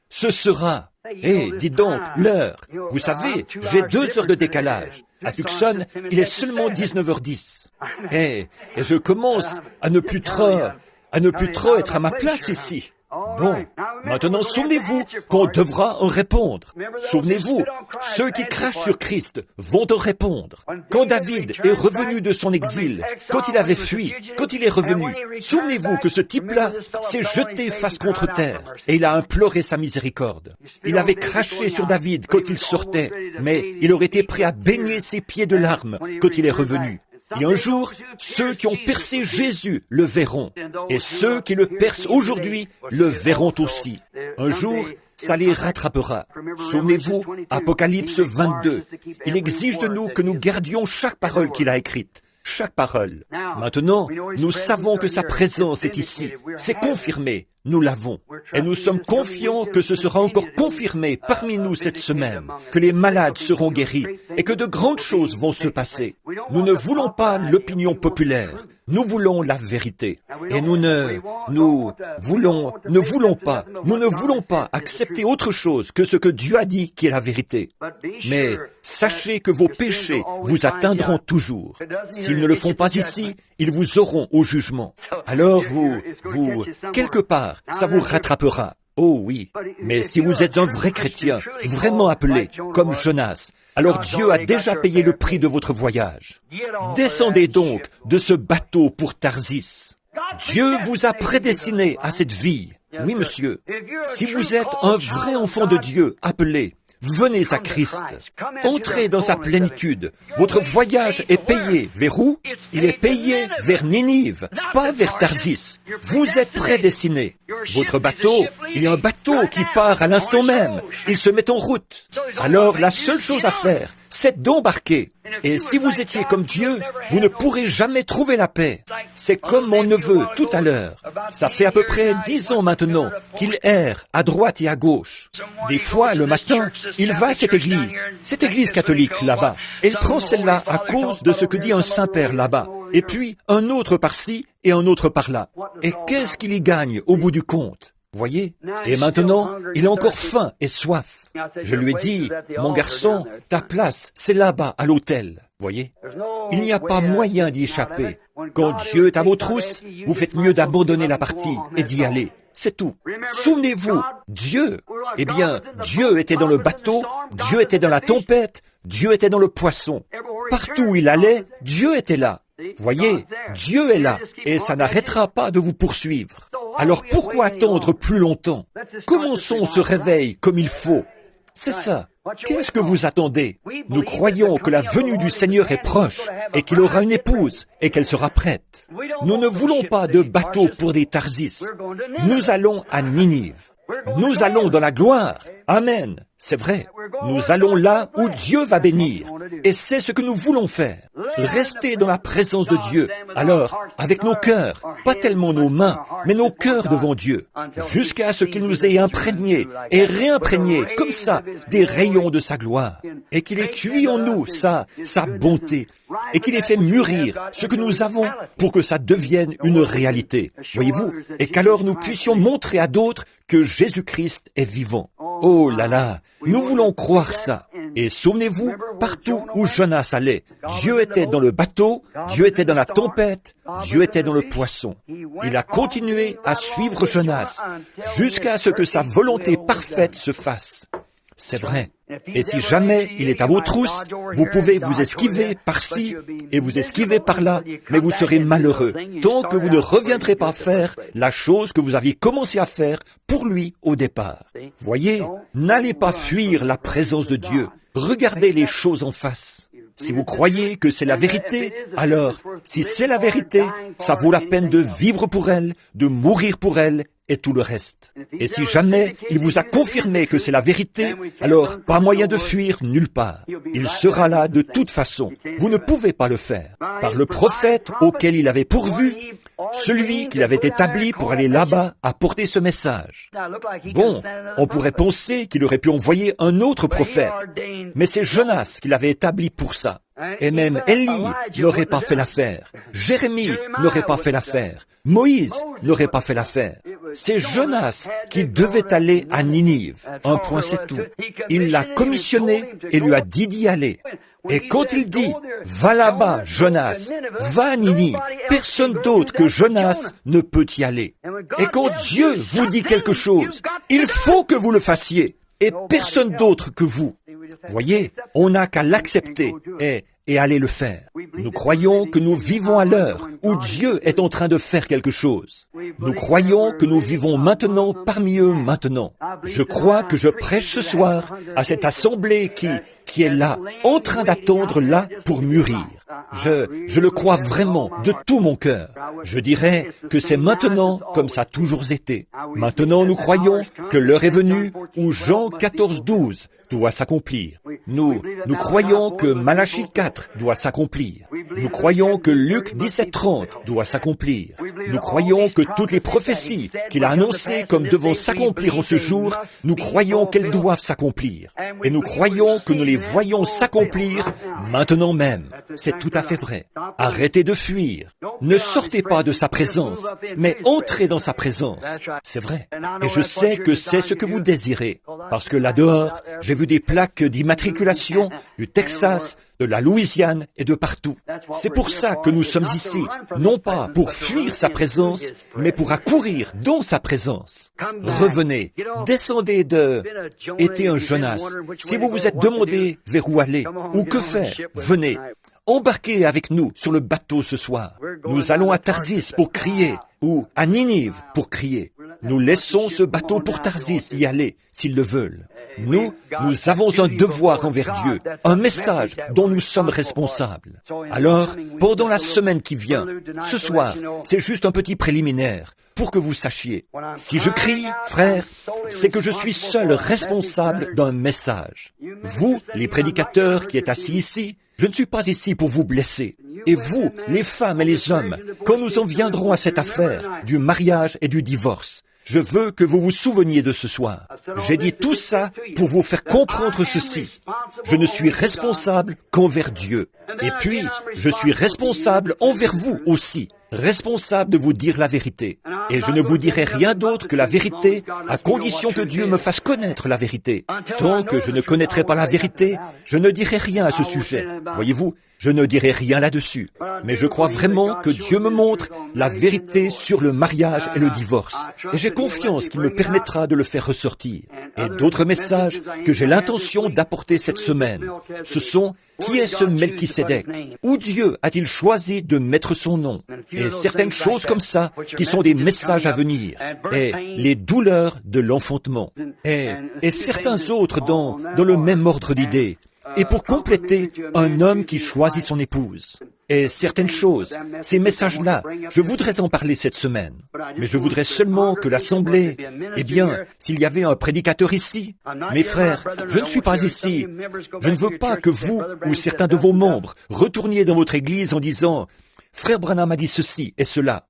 Speaker 1: ce sera... dites donc, l'heure. Vous savez, j'ai 2 heures de décalage. À Tucson, il est seulement 19h10. Et je commence à ne plus trop être à ma place ici. Bon, maintenant souvenez-vous qu'on devra en répondre. Souvenez-vous, ceux qui crachent sur Christ vont en répondre. Quand David est revenu de son exil, quand il avait fui, quand il est revenu, souvenez-vous que ce type-là s'est jeté face contre terre et il a imploré sa miséricorde. Il avait craché sur David quand il sortait, mais il aurait été prêt à baigner ses pieds de larmes quand il est revenu. Et un jour, ceux qui ont percé Jésus le verront. Et ceux qui le percent aujourd'hui le verront aussi. Un jour, ça les rattrapera. Souvenez-vous, Apocalypse 22. Il exige de nous que nous gardions chaque parole qu'il a écrite. Chaque parole. Maintenant, nous savons que sa présence est ici. C'est confirmé. Nous l'avons. Et nous sommes confiants que ce sera encore confirmé parmi nous cette semaine, que les malades seront guéris et que de grandes choses vont se passer. Nous ne voulons pas l'opinion populaire. Nous voulons la vérité. Et nous ne voulons pas accepter autre chose que ce que Dieu a dit qui est la vérité. Mais sachez que vos péchés vous atteindront toujours. S'ils ne le font pas ici, ils vous auront au jugement. Alors quelque part, ça vous rattrapera. Oh oui, mais si vous êtes un vrai chrétien, vraiment appelé, comme Jonas, alors Dieu a déjà payé le prix de votre voyage. Descendez donc de ce bateau pour Tarsis. Dieu vous a prédestiné à cette vie. Oui, monsieur. Si vous êtes un vrai enfant de Dieu, appelé, venez à Christ. Entrez dans sa plénitude. Votre voyage est payé. Vers où? Il est payé vers Ninive, pas vers Tarsis. Vous êtes prédestinés. Votre bateau, il y a un bateau qui part à l'instant même. Il se met en route. Alors, la seule chose à faire, c'est d'embarquer. Et si vous étiez comme Dieu, vous ne pourrez jamais trouver la paix. C'est comme mon neveu tout à l'heure. Ça fait à peu près 10 ans maintenant qu'il erre à droite et à gauche. Des fois, le matin, il va à cette église catholique là-bas. Et il prend celle-là à cause de ce que dit un Saint-Père là-bas. Et puis, un autre par-ci et un autre par-là. Et qu'est-ce qu'il y gagne au bout du compte? Voyez? Et maintenant, il a encore faim et soif. Je lui ai dit, mon garçon, ta place, c'est là-bas, à l'autel. Voyez? Il n'y a pas moyen d'y échapper. Quand Dieu est à vos trousses, vous faites mieux d'abandonner la partie et d'y aller. C'est tout. Souvenez-vous, Dieu, Dieu était dans le bateau, Dieu était dans la tempête, Dieu était dans le poisson. Partout où il allait, Dieu était là. Voyez, Dieu est là, et ça n'arrêtera pas de vous poursuivre. Alors pourquoi attendre plus longtemps? Commençons ce réveil comme il faut. C'est ça. Qu'est-ce que vous attendez? Nous croyons que la venue du Seigneur est proche et qu'il aura une épouse et qu'elle sera prête. Nous ne voulons pas de bateau pour des Tarsis. Nous allons à Ninive. Nous allons dans la gloire. Amen. C'est vrai. Nous allons là où Dieu va bénir. Et c'est ce que nous voulons faire. Rester dans la présence de Dieu. Alors, avec nos cœurs, pas tellement nos mains, mais nos cœurs devant Dieu, jusqu'à ce qu'il nous ait imprégnés et réimprégnés, comme ça, des rayons de sa gloire, et qu'il ait cuit en nous sa bonté, et qu'il ait fait mûrir ce que nous avons pour que ça devienne une réalité. Voyez-vous, et qu'alors nous puissions montrer à d'autres que Jésus-Christ est vivant. Oh là là, nous voulons croire ça. Et souvenez-vous, partout où Jonas allait, Dieu était dans le bateau, Dieu était dans la tempête, Dieu était dans le poisson. Il a continué à suivre Jonas jusqu'à ce que sa volonté parfaite se fasse. C'est vrai. Et si jamais il est à vos trousses, vous pouvez vous esquiver par-ci et vous esquiver par-là, mais vous serez malheureux tant que vous ne reviendrez pas faire la chose que vous aviez commencé à faire pour lui au départ. Voyez, n'allez pas fuir la présence de Dieu. Regardez les choses en face. Si vous croyez que c'est la vérité, alors, si c'est la vérité, ça vaut la peine de vivre pour elle, de mourir pour elle, et tout le reste. Et si jamais il vous a confirmé que c'est la vérité, alors pas moyen de fuir nulle part. Il sera là de toute façon. Vous ne pouvez pas le faire. Par le prophète auquel il avait pourvu, celui qu'il avait établi pour aller là-bas apporter ce message. Bon, on pourrait penser qu'il aurait pu envoyer un autre prophète, mais c'est Jonas qui l'avait établi pour ça. Et même Élie n'aurait pas fait l'affaire. Jérémie n'aurait pas fait l'affaire. Moïse n'aurait pas fait l'affaire. C'est Jonas qui devait aller à Ninive. Un point, c'est tout. Il l'a commissionné et lui a dit d'y aller. Et quand il dit « Va là-bas, Jonas, va à Ninive », personne d'autre que Jonas ne peut y aller. Et quand Dieu vous dit quelque chose, il faut que vous le fassiez, et personne d'autre que vous. Voyez, on n'a qu'à l'accepter et aller le faire. Nous croyons que nous vivons à l'heure où Dieu est en train de faire quelque chose. Nous croyons que nous vivons maintenant parmi eux maintenant. Je crois que je prêche ce soir à cette assemblée qui est là, en train d'attendre là pour mûrir. Je le crois vraiment de tout mon cœur. Je dirais que c'est maintenant comme ça a toujours été. Maintenant, nous croyons que l'heure est venue où Jean 14:12 doit s'accomplir. Nous croyons que Malachie 4 doit s'accomplir. Nous croyons que Luc 17:30 doit s'accomplir. Nous croyons que toutes les prophéties qu'il a annoncées comme devant s'accomplir en ce jour, nous croyons qu'elles doivent s'accomplir. Et nous croyons que nous les voyons s'accomplir maintenant même. C'est tout à fait vrai. Arrêtez de fuir. Ne sortez pas de sa présence, mais entrez dans sa présence. C'est vrai. Et je sais que c'est ce que vous désirez. Parce que là-dehors, j'ai vu des plaques d'immatriculation du Texas, de la Louisiane et de partout. C'est pour ça que nous sommes ici, non pas pour fuir sa présence, mais pour accourir dans sa présence. Revenez, descendez été un Jonas. Si vous vous êtes demandé vers où aller ou que faire, venez. Embarquez avec nous sur le bateau ce soir. Nous allons à Tarsis pour crier, ou à Ninive pour crier. Nous laissons ce bateau pour Tarsis y aller, s'ils le veulent. Nous avons un devoir envers Dieu, un message dont nous sommes responsables. Alors, pendant la semaine qui vient, ce soir, c'est juste un petit préliminaire pour que vous sachiez. Si je crie, frère, c'est que je suis seul responsable d'un message. Vous, les prédicateurs qui êtes assis ici, je ne suis pas ici pour vous blesser. Et vous, les femmes et les hommes, quand nous en viendrons à cette affaire du mariage et du divorce, je veux que vous vous souveniez de ce soir. J'ai dit tout ça pour vous faire comprendre ceci. Je ne suis responsable qu'envers Dieu. Et puis, je suis responsable envers vous aussi. Responsable de vous dire la vérité. Et je ne vous dirai rien d'autre que la vérité, à condition que Dieu me fasse connaître la vérité. Tant que je ne connaîtrai pas la vérité, je ne dirai rien à ce sujet. Voyez-vous, je ne dirai rien là-dessus. Mais je crois vraiment que Dieu me montre la vérité sur le mariage et le divorce. Et j'ai confiance qu'il me permettra de le faire ressortir. Et d'autres messages que j'ai l'intention d'apporter cette semaine, ce sont qui est ce Melchisédek? Où Dieu a-t-il choisi de mettre son nom? Et certaines choses comme ça, qui sont des messages à venir. Et les douleurs de l'enfantement. Et certains autres dans le même ordre d'idées. et pour compléter, un homme qui choisit son épouse. Et certaines choses, ces messages-là, je voudrais en parler cette semaine. Mais je voudrais seulement que l'Assemblée, eh bien, s'il y avait un prédicateur ici, mes frères, je ne suis pas ici. Je ne veux pas que vous ou certains de vos membres retourniez dans votre église en disant « Frère Branham a dit ceci et cela ».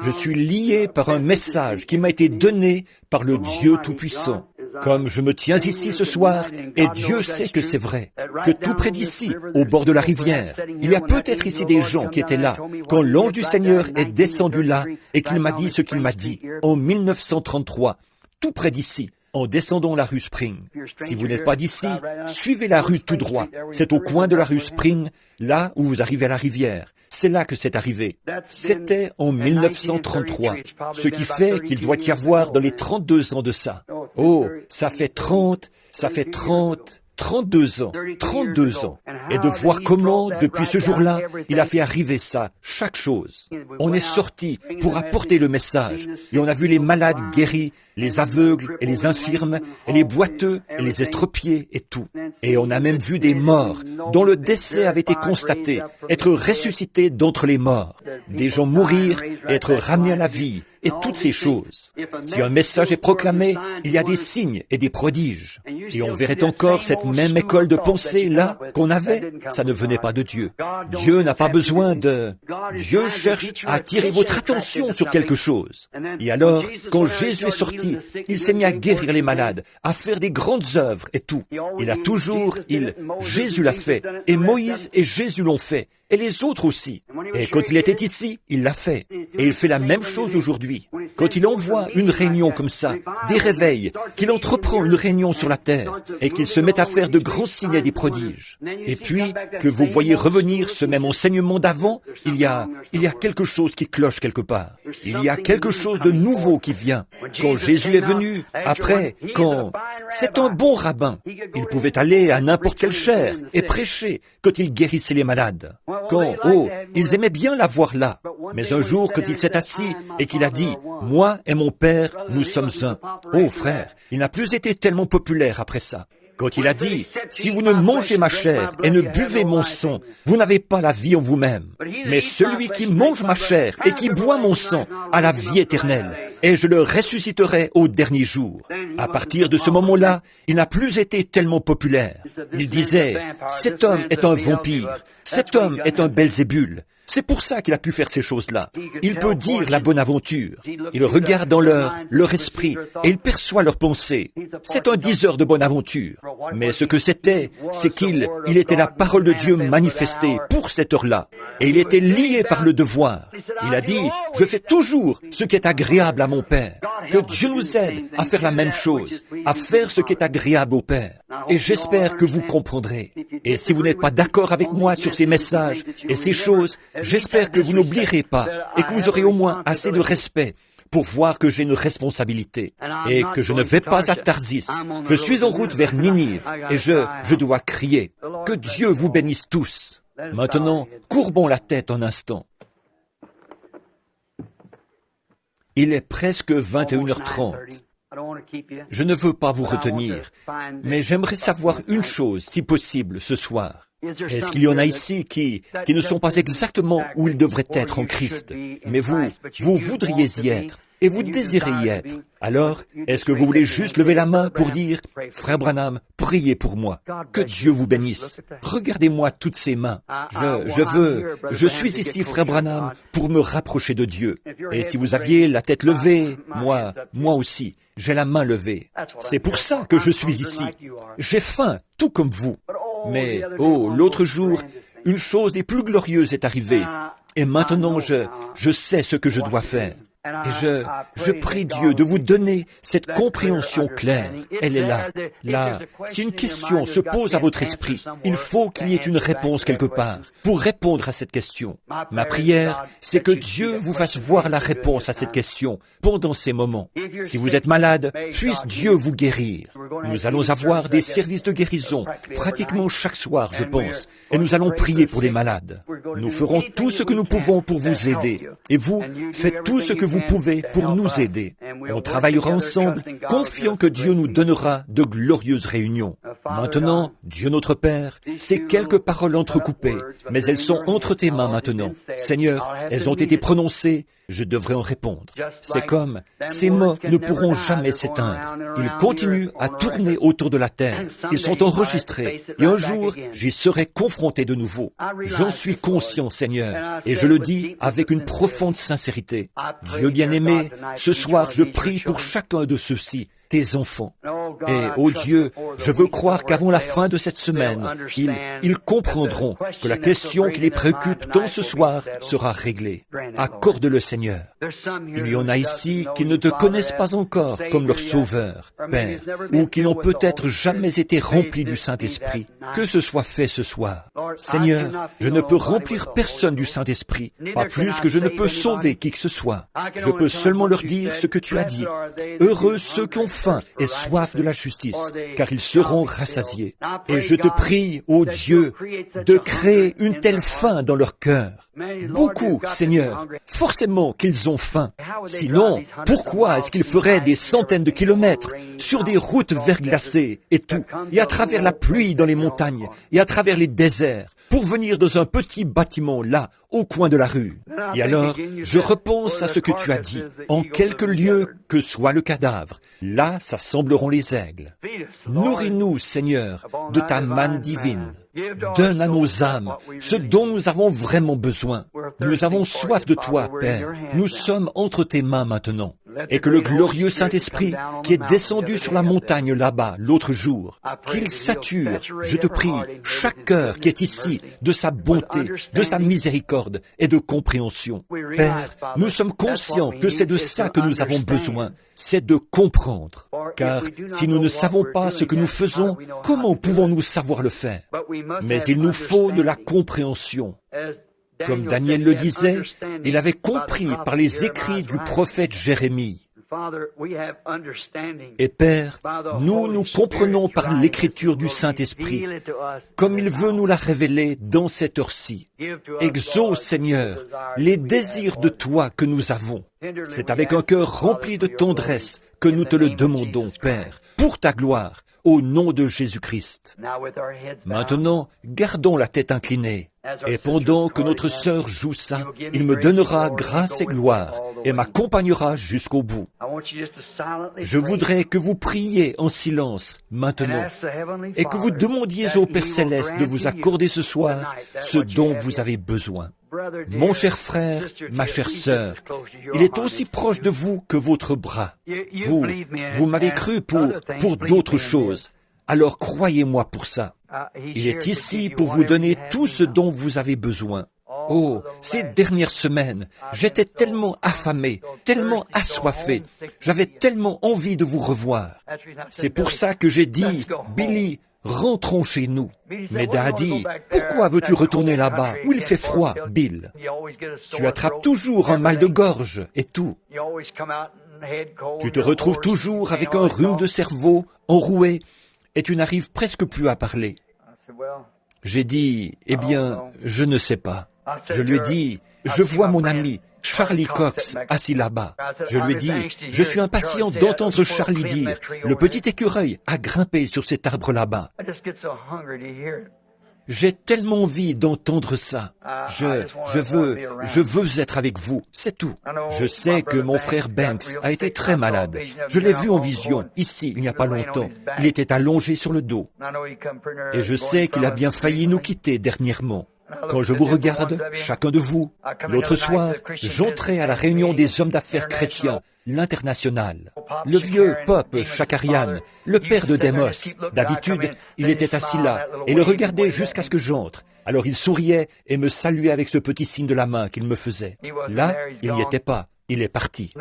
Speaker 1: Je suis lié par un message qui m'a été donné par le Dieu Tout-Puissant. Comme je me tiens ici ce soir, et Dieu sait que c'est vrai, que tout près d'ici, au bord de la rivière, il y a peut-être ici des gens qui étaient là, quand l'ange du Seigneur est descendu là, et qu'il m'a dit ce qu'il m'a dit, en 1933, tout près d'ici, en descendant la rue Spring. Si vous n'êtes pas d'ici, suivez la rue tout droit. C'est au coin de la rue Spring, là où vous arrivez à la rivière. C'est là que c'est arrivé. C'était en 1933, ce qui fait qu'il doit y avoir dans les 32 ans de ça. Oh, ça fait 32 ans. Et de voir comment, depuis ce jour-là, il a fait arriver ça, chaque chose. On est sorti pour apporter le message, et on a vu les malades guéris, les aveugles et les infirmes, et les boiteux et les estropiés et tout. Et on a même vu des morts, dont le décès avait été constaté, être ressuscités d'entre les morts. Des gens mourir et être ramenés à la vie, et toutes ces choses. Si un message est proclamé, il y a des signes et des prodiges. Et on verrait encore cette même école de pensée là qu'on avait. Ça ne venait pas de Dieu. Dieu n'a pas besoin de... Dieu cherche à attirer votre attention sur quelque chose. Et alors, quand Jésus est sorti, il s'est mis à guérir les malades, à faire des grandes œuvres et tout. Jésus l'a fait, et Moïse et Jésus l'ont fait, et les autres aussi. Et quand il était ici, il l'a fait. Et il fait la même chose aujourd'hui. Quand il envoie une réunion comme ça, des réveils, qu'il entreprend une réunion sur la terre, et qu'il se met à faire de grands signes et des prodiges. Et puis, que vous voyez revenir ce même enseignement d'avant, il y a quelque chose qui cloche quelque part. Il y a quelque chose de nouveau qui vient. Quand Jésus est venu, c'est un bon rabbin. Il pouvait aller à n'importe quelle chaire et prêcher quand il guérissait les malades. Ils aimaient bien l'avoir là. Mais un jour, quand il s'est assis et qu'il a dit « Moi et mon Père, nous sommes un ». Oh frère, il n'a plus été tellement populaire après ça. Quand il a dit « Si vous ne mangez ma chair et ne buvez mon sang, vous n'avez pas la vie en vous-même. Mais celui qui mange ma chair et qui boit mon sang a la vie éternelle, et je le ressusciterai au dernier jour. » À partir de ce moment-là, il n'a plus été tellement populaire. Il disait « Cet homme est un vampire, cet homme est un Belzébul. » C'est pour ça qu'il a pu faire ces choses-là. Il peut dire la bonne aventure. Il regarde dans leur esprit et il perçoit leurs pensées. C'est un diseur de bonne aventure. Mais ce que c'est qu'il était la parole de Dieu manifestée pour cette heure-là. Et il était lié par le devoir. Il a dit, je fais toujours ce qui est agréable à mon Père. Que Dieu nous aide à faire la même chose, à faire ce qui est agréable au Père. Et j'espère que vous comprendrez. Et si vous n'êtes pas d'accord avec moi sur ces messages et ces choses, j'espère que vous n'oublierez pas et que vous aurez au moins assez de respect pour voir que j'ai une responsabilité et que je ne vais pas à Tarsis. Je suis en route vers Ninive et je dois crier. Que Dieu vous bénisse tous. Maintenant, courbons la tête un instant. Il est presque 21h30. Je ne veux pas vous retenir, mais j'aimerais savoir une chose, si possible, ce soir. Est-ce qu'il y en a ici qui ne sont pas exactement où ils devraient être en Christ, mais vous voudriez y être, et vous désirez y être? Alors, est-ce que vous voulez juste lever la main pour dire, « Frère Branham, priez pour moi. Que Dieu vous bénisse. Regardez-moi toutes ces mains. Je suis ici, Frère Branham, pour me rapprocher de Dieu. » Et si vous aviez la tête levée, moi aussi, j'ai la main levée. C'est pour ça que je suis ici. J'ai faim, tout comme vous. Mais, l'autre jour, une chose des plus glorieuses est arrivée. Et maintenant, je sais ce que je dois faire. Et je prie Dieu de vous donner cette compréhension claire. Elle est là. Là, si une question se pose à votre esprit, il faut qu'il y ait une réponse quelque part pour répondre à cette question. Ma prière, c'est que Dieu vous fasse voir la réponse à cette question pendant ces moments. Si vous êtes malade, puisse Dieu vous guérir. Nous allons avoir des services de guérison pratiquement chaque soir, je pense, et nous allons prier pour les malades. Nous ferons tout ce que nous pouvons pour vous aider. Et vous, faites tout ce que vous pouvez pour nous aider. On travaillera ensemble, confiant que Dieu nous donnera de glorieuses réunions. Maintenant, Dieu notre Père, ces quelques paroles entrecoupées, mais elles sont entre tes mains maintenant. Seigneur, elles ont été prononcées, je devrais en répondre. C'est comme, ces mots ne pourront jamais s'éteindre. Ils continuent à tourner autour de la terre. Ils sont enregistrés, et un jour, j'y serai confronté de nouveau. J'en suis conscient, Seigneur, et je le dis avec une profonde sincérité. Dieu bien-aimé, ce soir, je prie pour chacun de ceux-ci, tes enfants. Et, ô Dieu, je veux croire qu'avant la fin de cette semaine, ils comprendront que la question qui les préoccupe tant ce soir sera réglée. Accorde-le, Seigneur. Il y en a ici qui ne te connaissent pas encore comme leur Sauveur, Père, ou qui n'ont peut-être jamais été remplis du Saint-Esprit. Que ce soit fait ce soir. Seigneur, je ne peux remplir personne du Saint-Esprit, pas plus que je ne peux sauver qui que ce soit. Je peux seulement leur dire ce que tu as dit. Heureux ceux qui ont faim et soif de la justice, car ils seront rassasiés. Et je te prie, ô Dieu, de créer une telle faim dans leur cœur. Beaucoup, Seigneur, forcément qu'ils ont faim. Sinon, pourquoi est-ce qu'ils feraient des centaines de kilomètres sur des routes verglacées et tout, et à travers la pluie dans les montagnes, et à travers les déserts, pour venir dans un petit bâtiment là, au coin de la rue. Et alors, je repense à ce que tu as dit. En quelque lieu que soit le cadavre, là s'assembleront les aigles. Nourris-nous, Seigneur, de ta manne divine. Donne à nos âmes ce dont nous avons vraiment besoin. Nous avons soif de toi, Père. Nous sommes entre tes mains maintenant. Et que le glorieux Saint-Esprit, qui est descendu sur la montagne là-bas l'autre jour, qu'il sature, je te prie, chaque cœur qui est ici de sa bonté, de sa miséricorde et de compréhension. Père, nous sommes conscients que c'est de ça que nous avons besoin, c'est de comprendre. Car si nous ne savons pas ce que nous faisons, comment pouvons-nous savoir le faire? Mais il nous faut de la compréhension. Comme Daniel le disait, il avait compris par les écrits du prophète Jérémie. Et Père, nous comprenons par l'écriture du Saint-Esprit, comme il veut nous la révéler dans cette heure-ci. Exauce, Seigneur, les désirs de toi que nous avons. C'est avec un cœur rempli de tendresse que nous te le demandons, Père, pour ta gloire, au nom de Jésus-Christ. Maintenant, gardons la tête inclinée. Et pendant que notre sœur joue ça, il me donnera grâce et gloire et m'accompagnera jusqu'au bout. Je voudrais que vous priez en silence maintenant et que vous demandiez au Père Céleste de vous accorder ce soir ce dont vous avez besoin. Mon cher frère, ma chère sœur, il est aussi proche de vous que votre bras. Vous m'avez cru pour d'autres choses. Alors croyez-moi pour ça. Il est ici pour vous donner tout ce dont vous avez besoin. Oh, ces dernières semaines, j'étais tellement affamé, tellement assoiffé, j'avais tellement envie de vous revoir. C'est pour ça que j'ai dit, Billy, rentrons chez nous. Mais Dad a dit, pourquoi veux-tu retourner là-bas où il fait froid, Bill? Tu attrapes toujours un mal de gorge et tout. Tu te retrouves toujours avec un rhume de cerveau, enroué, et tu n'arrives presque plus à parler. J'ai dit, eh bien, je ne sais pas. Je lui ai dit, je vois mon ami, Charlie Cox, assis là-bas. Je lui ai dit, je suis impatient d'entendre Charlie dire, le petit écureuil a grimpé sur cet arbre là-bas. J'ai tellement envie d'entendre ça. Je veux être avec vous, c'est tout. Je sais que mon frère Banks a été très malade. Je l'ai vu en vision, ici, il n'y a pas longtemps. Il était allongé sur le dos. Et je sais qu'il a bien failli nous quitter dernièrement. Quand je vous regarde, chacun de vous, l'autre soir, j'entrais à la réunion des hommes d'affaires chrétiens, l'International. Le vieux Pop Chakarian, le père de Demos, d'habitude, il était assis là et le regardait jusqu'à ce que j'entre. Alors il souriait et me saluait avec ce petit signe de la main qu'il me faisait. Là, il n'y était pas. Il est parti.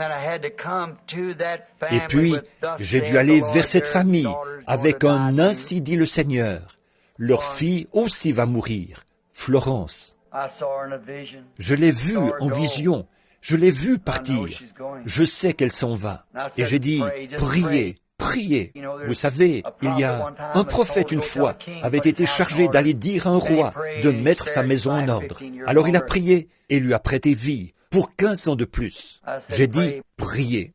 Speaker 1: Et puis, j'ai dû aller vers cette famille avec un « Ainsi dit le Seigneur ». Leur fille aussi va mourir. Florence. Je l'ai vue en vision, je l'ai vue partir. Je sais qu'elle s'en va. Et j'ai dit, priez, priez. Vous savez, il y a un prophète une fois avait été chargé d'aller dire à un roi de mettre sa maison en ordre. Alors il a prié et lui a prêté vie pour 15 ans de plus. J'ai dit, priez.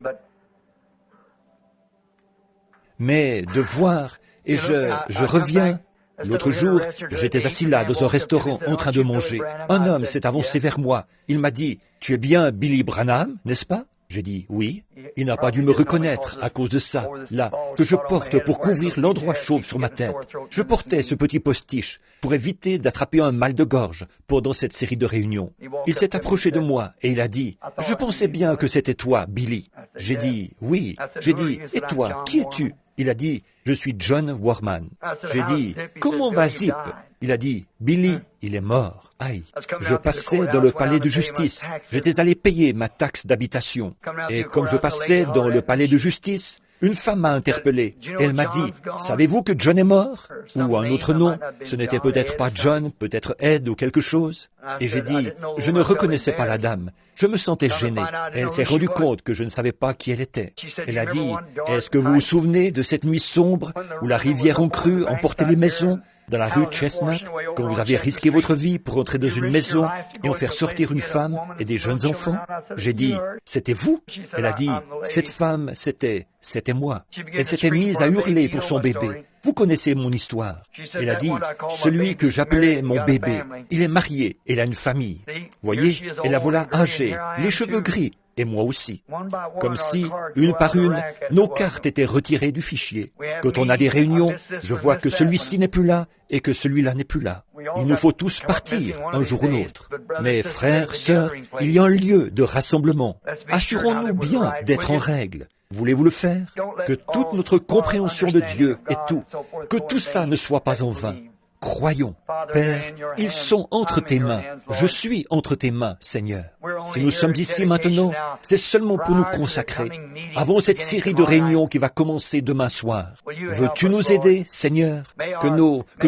Speaker 1: Mais de voir et je reviens. L'autre jour, j'étais assis là dans un restaurant en train de manger. Un homme s'est avancé vers moi. Il m'a dit, « Tu es bien Billy Branham, n'est-ce pas ?» J'ai dit, « Oui. » Il n'a pas dû me reconnaître à cause de ça, là, que je porte pour couvrir l'endroit chauve sur ma tête. Je portais ce petit postiche pour éviter d'attraper un mal de gorge pendant cette série de réunions. Il s'est approché de moi et il a dit, « Je pensais bien que c'était toi, Billy. » J'ai dit, « Oui. » J'ai dit, « Et toi, qui es-tu » Il a dit, « Je suis John Warman. » J'ai dit, « Comment va Zip ?» Il a dit, « Billy, il est mort. » Aïe. Je passais dans le palais de justice. J'étais allé payer ma taxe d'habitation. Et comme je passais dans le palais de justice, une femme m'a interpellé. Elle m'a dit, « Savez-vous que John est mort ?» Ou un autre nom. Ce n'était peut-être pas John, peut-être Ed ou quelque chose. Et j'ai dit, je ne reconnaissais pas la dame. Je me sentais gêné. Elle s'est rendue compte que je ne savais pas qui elle était. Elle a dit, « Est-ce que vous vous souvenez de cette nuit sombre où la rivière en crue emportait les maisons ? Dans la rue Chestnut, quand vous avez risqué votre vie pour entrer dans une maison et en faire sortir une femme et des jeunes enfants? » J'ai dit, « C'était vous ?» Elle a dit, « Cette femme, c'était moi. » Elle s'était mise à hurler pour son bébé. Vous connaissez mon histoire. Elle a dit, « Celui que j'appelais mon bébé, il est marié, il a une famille. » Voyez, et la voilà âgée, les cheveux gris. Et moi aussi. Comme si, une par une, nos cartes étaient retirées du fichier. Quand on a des réunions, je vois que celui-ci n'est plus là et que celui-là n'est plus là. Il nous faut tous partir un jour ou l'autre. Mais frères, sœurs, il y a un lieu de rassemblement. Assurons-nous bien d'être en règle. Voulez-vous le faire? Que toute notre compréhension de Dieu et tout, que tout ça ne soit pas en vain. Croyons. Père, ils sont entre tes mains. Je suis entre tes mains, Seigneur. Si nous sommes ici maintenant, c'est seulement pour nous consacrer. Avant cette série de réunions qui va commencer demain soir, veux-tu nous aider, Seigneur? Que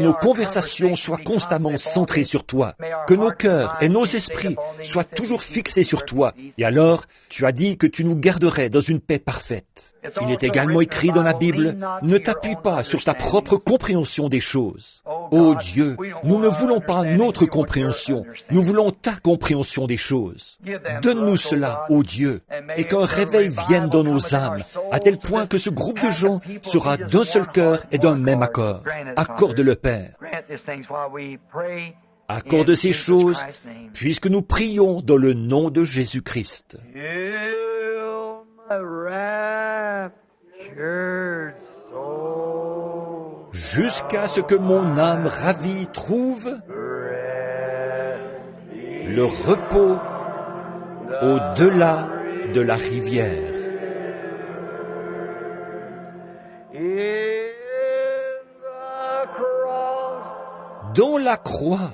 Speaker 1: nos conversations soient constamment centrées sur toi. Que nos cœurs et nos esprits soient toujours fixés sur toi. Et alors, tu as dit que tu nous garderais dans une paix parfaite. Il est également écrit dans la Bible, ne t'appuie pas sur ta propre compréhension des choses. Ô Dieu, nous ne voulons pas notre compréhension, nous voulons ta compréhension des choses. Donne-nous cela, ô Dieu, et qu'un réveil vienne dans nos âmes, à tel point que ce groupe de gens sera d'un seul cœur et d'un même accord. Accorde-le, Père. Accorde ces choses, puisque nous prions dans le nom de Jésus-Christ. Jusqu'à ce que mon âme ravie trouve le repos au-delà de la rivière. Dans la croix,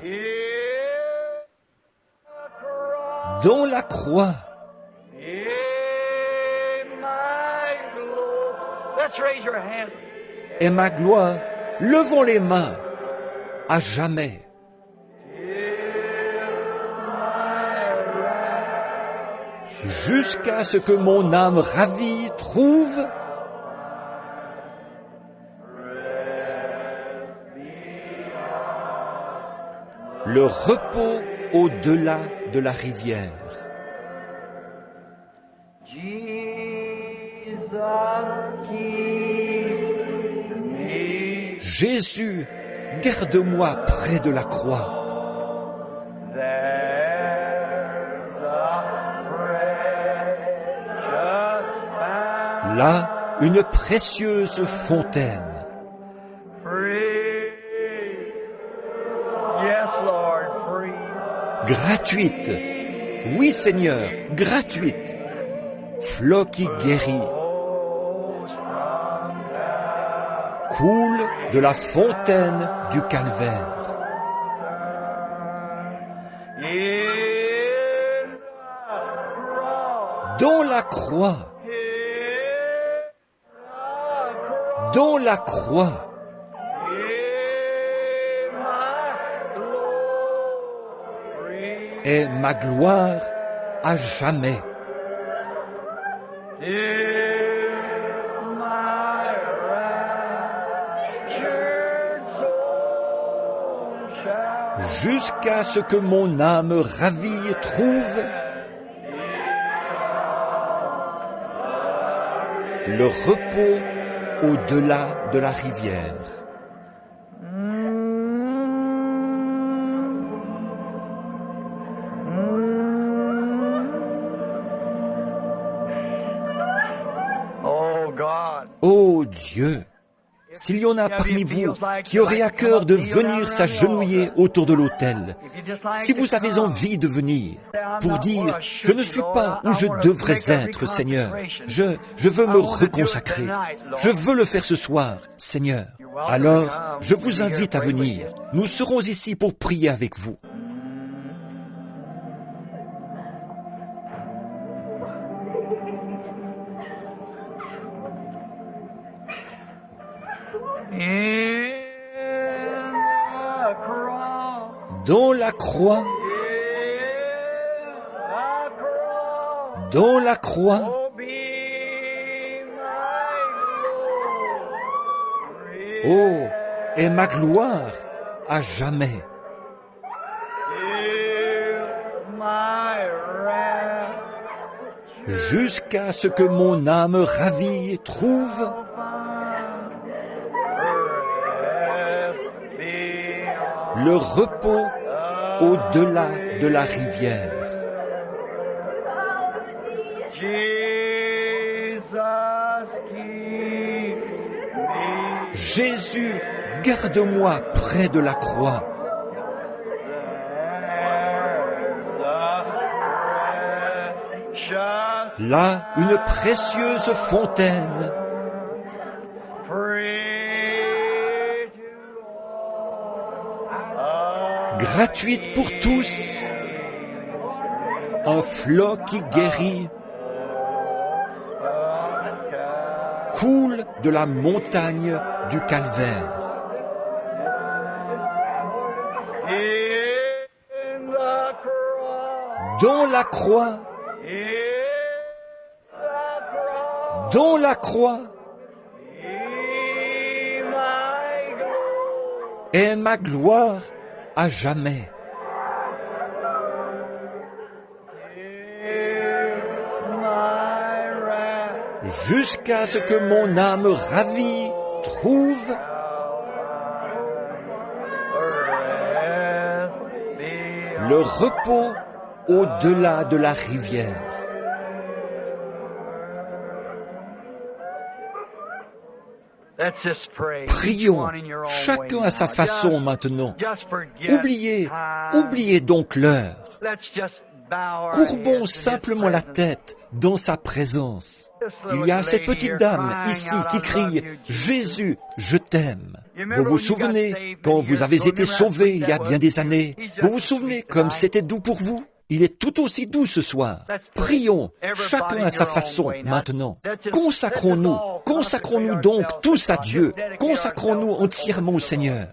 Speaker 1: et ma gloire, levons les mains à jamais. Jusqu'à ce que mon âme ravie trouve le repos au-delà de la rivière. Jésus, garde-moi près de la croix. Là, une précieuse fontaine. Gratuite. Oui, Seigneur, gratuite. Flot qui guérit. Coule de la fontaine du Calvaire. Dans la croix. Dans la croix. Est ma gloire à jamais. Jusqu'à ce que mon âme ravie trouve le repos au-delà de la rivière. Ô Dieu, s'il y en a parmi vous qui auraient à cœur de venir s'agenouiller autour de l'autel, si vous avez envie de venir pour dire « Je ne suis pas où je devrais être, Seigneur, je veux me reconsacrer, je veux le faire ce soir, Seigneur », alors je vous invite à venir. Nous serons ici pour prier avec vous. Dans la croix, dans la croix, oh, est ma gloire à jamais. Jusqu'à ce que mon âme ravie trouve le repos au-delà de la rivière. Jésus, garde-moi près de la croix. Là, une précieuse fontaine. Gratuite pour tous, un flot qui guérit, coule de la montagne du Calvaire. Dans la croix, dans la croix, est ma gloire à jamais. Jusqu'à ce que mon âme ravie trouve le repos au-delà de la rivière. Prions, chacun à sa façon maintenant. Oubliez donc l'heure. Courbons simplement la tête dans sa présence. Il y a cette petite dame ici qui crie « Jésus, je t'aime ». Vous vous souvenez, quand vous avez été sauvés il y a bien des années, vous vous souvenez comme c'était doux pour vous? Il est tout aussi doux ce soir. Prions, chacun à sa façon, maintenant. Consacrons-nous donc tous à Dieu. Consacrons-nous entièrement au Seigneur.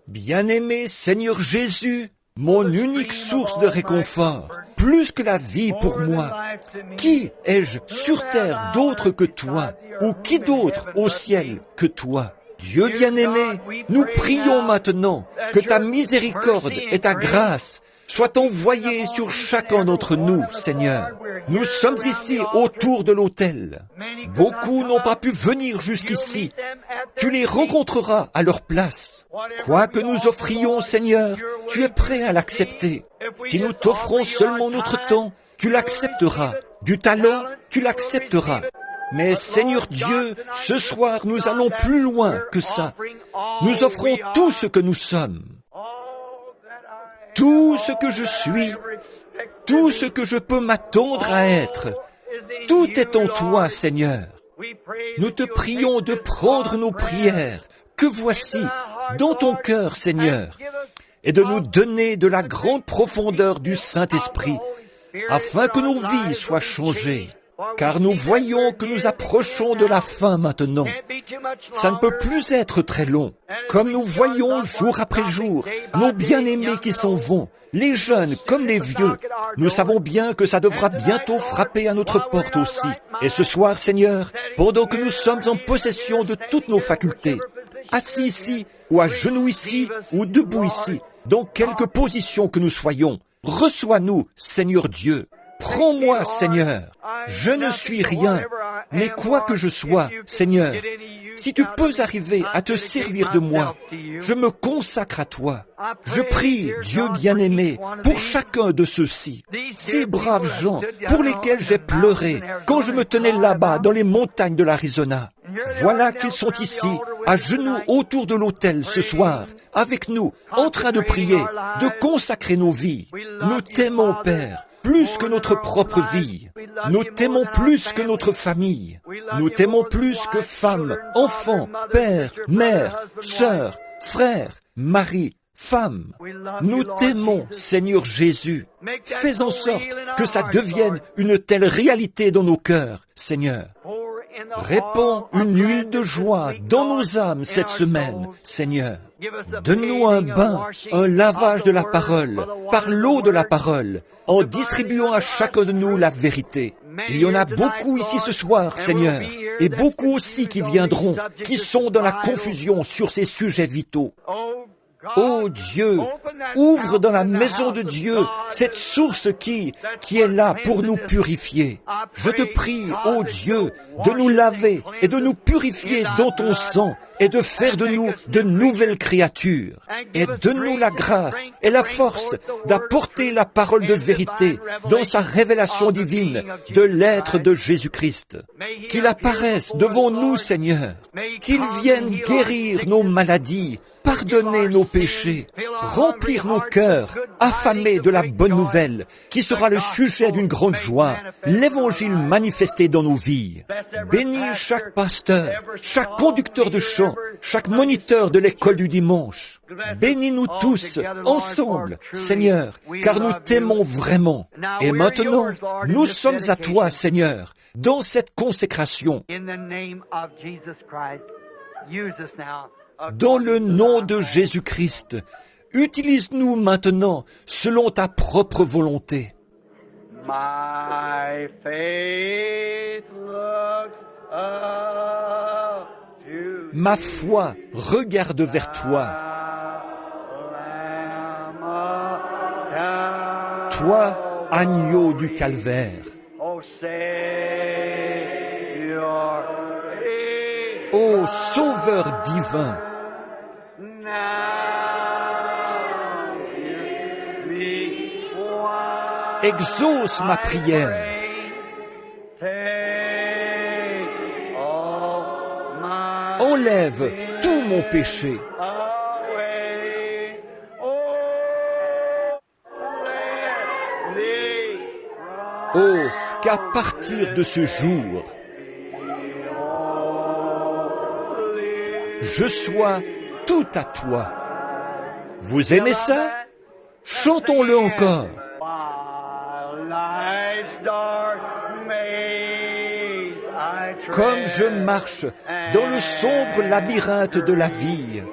Speaker 1: Bien-aimé Seigneur Jésus, mon unique source de réconfort, plus que la vie pour moi. Qui ai-je sur terre d'autre que toi, ou qui d'autre au ciel que toi? Dieu bien-aimé, nous prions maintenant que ta miséricorde et ta grâce soient envoyées sur chacun d'entre nous, Seigneur. Nous sommes ici autour de l'autel. Beaucoup n'ont pas pu venir jusqu'ici. Tu les rencontreras à leur place. Quoi que nous offrions, Seigneur, tu es prêt à l'accepter. Si nous t'offrons seulement notre temps, tu l'accepteras. Du talent, tu l'accepteras. Mais Seigneur Dieu, ce soir, nous allons plus loin que ça. Nous offrons tout ce que nous sommes. Tout ce que je suis, tout ce que je peux m'attendre à être, tout est en toi, Seigneur. Nous te prions de prendre nos prières, que voici, dans ton cœur, Seigneur, et de nous donner de la grande profondeur du Saint-Esprit, afin que nos vies soient changées. Car nous voyons que nous approchons de la fin maintenant. Ça ne peut plus être très long. Comme nous voyons jour après jour, nos bien-aimés qui s'en vont, les jeunes comme les vieux, nous savons bien que ça devra bientôt frapper à notre porte aussi. Et ce soir, Seigneur, pendant que nous sommes en possession de toutes nos facultés, assis ici, ou à genoux ici, ou debout ici, dans quelque position que nous soyons, reçois-nous, Seigneur Dieu. Prends-moi, Seigneur. Je ne suis rien. Mais quoi que je sois, Seigneur, si tu peux arriver à te servir de moi, je me consacre à toi. Je prie, Dieu bien-aimé, pour chacun de ceux-ci, ces braves gens pour lesquels j'ai pleuré quand je me tenais là-bas dans les montagnes de l'Arizona. Voilà qu'ils sont ici, à genoux autour de l'autel ce soir, avec nous, en train de prier, de consacrer nos vies. Nous t'aimons, Père, plus que notre propre vie. Nous t'aimons plus que notre famille. Nous t'aimons plus que femmes, enfants, père, mère, sœurs, frères, mari, femme. Nous t'aimons, Seigneur Jésus. Fais en sorte que ça devienne une telle réalité dans nos cœurs, Seigneur. Répands une huile de joie dans nos âmes cette semaine, Seigneur. Donne-nous un bain, un lavage de la parole, par l'eau de la parole, en distribuant à chacun de nous la vérité. Il y en a beaucoup ici ce soir, Seigneur, et beaucoup aussi qui viendront, qui sont dans la confusion sur ces sujets vitaux. Ô Dieu, ouvre dans la maison de Dieu cette source qui est là pour nous purifier. Je te prie, ô Dieu, de nous laver et de nous purifier dans ton sang et de faire de nous de nouvelles créatures. Et donne-nous la grâce et la force d'apporter la parole de vérité dans sa révélation divine de l'être de Jésus-Christ. Qu'il apparaisse devant nous, Seigneur, qu'il vienne guérir nos maladies, pardonner nos péchés, remplir nos cœurs, affamés de la bonne nouvelle, qui sera le sujet d'une grande joie, l'évangile manifesté dans nos vies. Bénis chaque pasteur, chaque conducteur de chant, chaque moniteur de l'école du dimanche. Bénis-nous tous, ensemble, Seigneur, car nous t'aimons vraiment. Et maintenant, nous sommes à toi, Seigneur, dans cette consécration. Dans le nom de Jésus-Christ, utilise-nous maintenant selon ta propre volonté. Ma foi regarde vers toi. Toi, agneau du calvaire. Ô Sauveur divin, exauce ma prière. Enlève tout mon péché. Oh, qu'à partir de ce jour, je sois tout à toi. Vous aimez ça? Chantons-le encore. Comme je marche dans le sombre labyrinthe de la vie,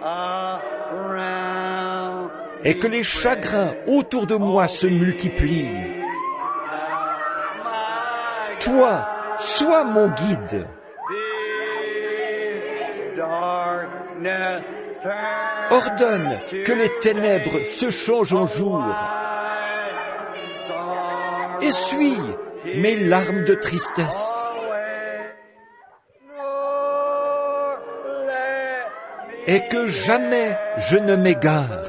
Speaker 1: et que les chagrins autour de moi se multiplient, toi, sois mon guide. Ordonne que les ténèbres se changent en jour. Essuie mes larmes de tristesse. Et que jamais je ne m'égare.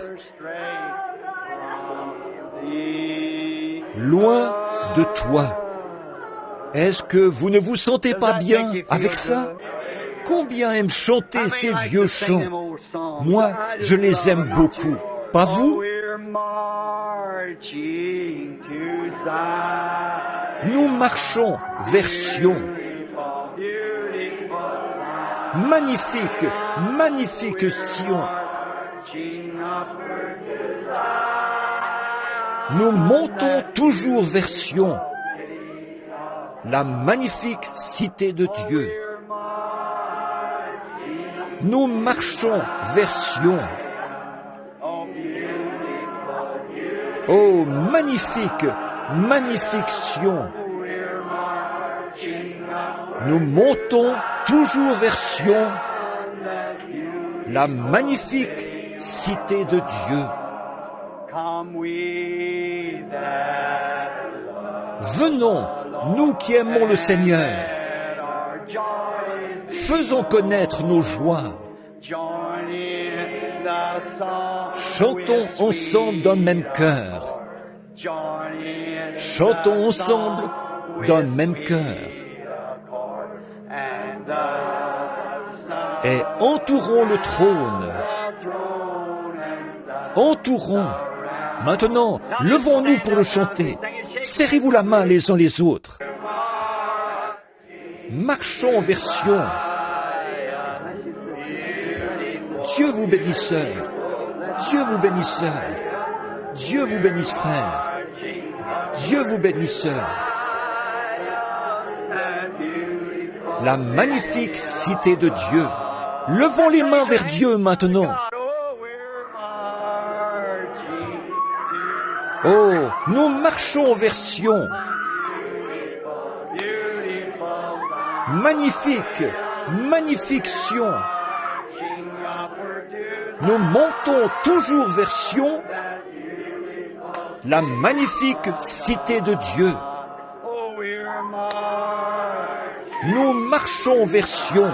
Speaker 1: Loin de toi. Est-ce que vous ne vous sentez pas bien avec ça? Combien aiment chanter ces vieux chants? Moi, je les aime beaucoup. Pas vous? Nous marchons vers Sion. Magnifique, magnifique Sion. Nous montons toujours vers Sion, la magnifique cité de Dieu. Nous marchons vers Sion. Oh, magnifique, magnifique Sion. Nous montons toujours vers Sion, la magnifique cité de Dieu. Venons, nous qui aimons le Seigneur. Faisons connaître nos joies. Chantons ensemble d'un même cœur. Chantons ensemble d'un même cœur. Et entourons le trône. Entourons. Maintenant, levons-nous pour le chanter. Serrez-vous la main les uns les autres. Marchons vers Sion. Dieu vous bénisse, sœur. Dieu vous bénisse, sœur. Dieu vous bénisse, frère. Dieu vous bénisse, sœur. La magnifique cité de Dieu. Levons les mains vers Dieu maintenant. Oh, nous marchons vers Sion. Magnifique, magnifique Sion. Nous montons toujours vers Sion, la magnifique cité de Dieu. Nous marchons vers Sion.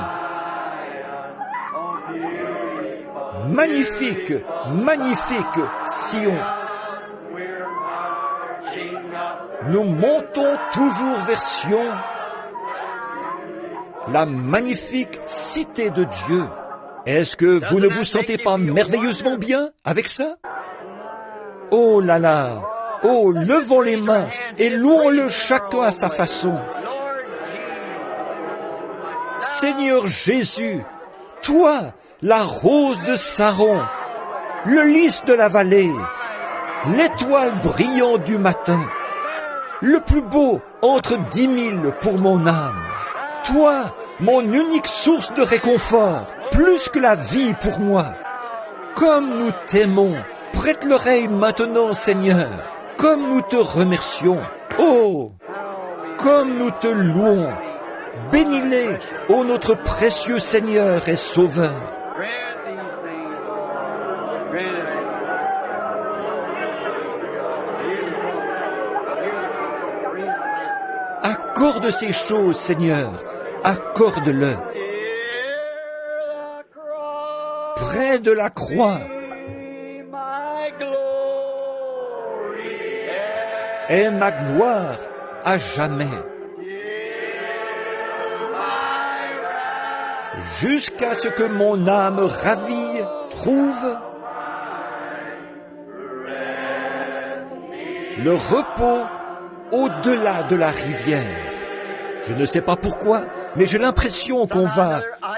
Speaker 1: Magnifique, magnifique Sion. Nous montons toujours vers Sion, la magnifique cité de Dieu. Est-ce que vous ne vous sentez pas merveilleusement bien avec ça? Oh là là! Oh, levons les mains et louons-le chacun à sa façon. Seigneur Jésus, toi, la rose de Saron, le lys de la vallée, l'étoile brillante du matin, le plus beau entre 10 000 pour mon âme. Toi, mon unique source de réconfort, plus que la vie pour moi. Comme nous t'aimons, prête l'oreille maintenant, Seigneur, comme nous te remercions. Oh, comme nous te louons. Bénis-les, ô notre précieux Seigneur et Sauveur. Accorde ces choses, Seigneur, accorde-le. Près de la croix est ma gloire à jamais. Jusqu'à ce que mon âme ravie trouve le repos au-delà de la rivière. Je ne sais pas pourquoi, mais j'ai l'impression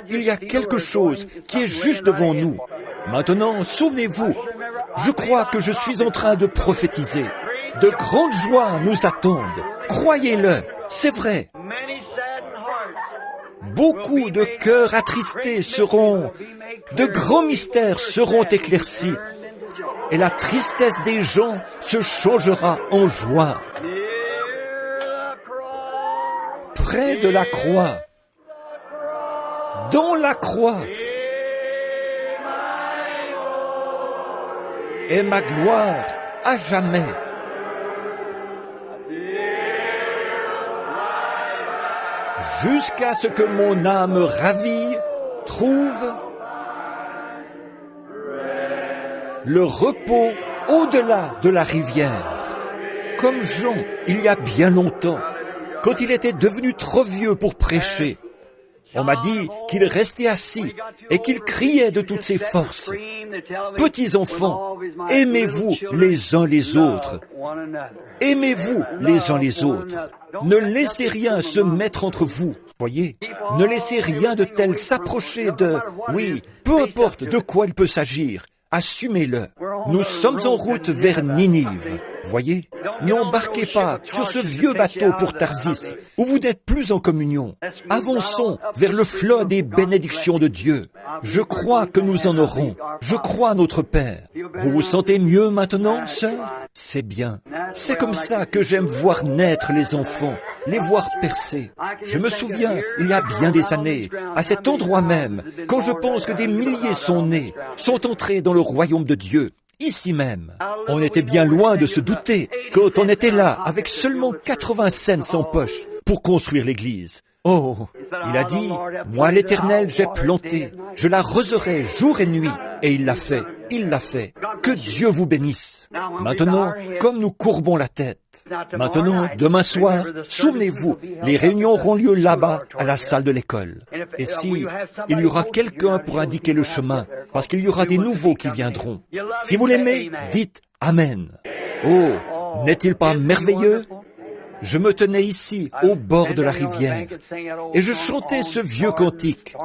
Speaker 1: il y a quelque chose qui est juste devant nous. Maintenant, souvenez-vous, je crois que je suis en train de prophétiser. De grandes joies nous attendent. Croyez-le, c'est vrai. Beaucoup de cœurs attristés de grands mystères seront éclaircis, et la tristesse des gens se changera en joie. Près de la croix, dans la croix, est ma gloire à jamais. Jusqu'à ce que mon âme ravie trouve le repos au-delà de la rivière. Comme Jean, il y a bien longtemps, quand il était devenu trop vieux pour prêcher. On m'a dit qu'il restait assis et qu'il criait de toutes ses forces. Petits enfants, aimez-vous les uns les autres. Aimez-vous les uns les autres. Ne laissez rien se mettre entre vous. Voyez, ne laissez rien de tel s'approcher peu importe de quoi il peut s'agir. Assumez-le. Nous sommes en route vers Ninive. Voyez, n'embarquez pas sur ce vieux bateau pour Tarsis, où vous n'êtes plus en communion. Avançons vers le flot des bénédictions de Dieu. Je crois que nous en aurons. Je crois à notre Père. Vous vous sentez mieux maintenant, sœur? C'est bien. C'est comme ça que j'aime voir naître les enfants, les voir percer. Je me souviens, il y a bien des années, à cet endroit même, quand je pense que des milliers sont nés, sont entrés dans le royaume de Dieu. Ici même, on était bien loin de se douter quand on était là avec seulement 80 cents en poche pour construire l'église. Oh, il a dit, moi l'Éternel, j'ai planté, je l'arroserai jour et nuit. Et il l'a fait, il l'a fait. Que Dieu vous bénisse. Maintenant, comme nous courbons la tête, maintenant, demain soir, souvenez-vous, les réunions auront lieu là-bas, à la salle de l'école. Et si il y aura quelqu'un pour indiquer le chemin, parce qu'il y aura des nouveaux qui viendront, si vous l'aimez, dites Amen. Oh, n'est-il pas merveilleux? Je me tenais ici, au bord de la rivière, et je chantais ce vieux cantique.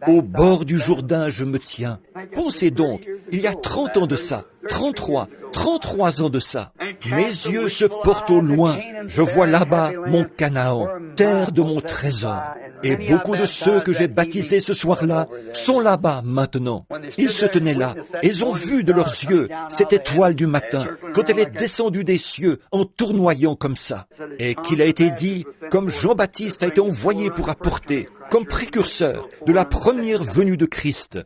Speaker 1: Au bord du Jourdain, je me tiens. Pensez donc, il y a 30 ans de ça, 33 ans de ça. Mes yeux se portent au loin. Je vois là-bas mon Canaan, terre de mon trésor. Et beaucoup de ceux que j'ai baptisés ce soir-là sont là-bas maintenant. Ils se tenaient là, et ils ont vu de leurs yeux cette étoile du matin, quand elle est descendue des cieux en tournoyant comme ça. Et qu'il a été dit, comme Jean-Baptiste a été envoyé pour apporter, comme précurseur de la première venue de Christ.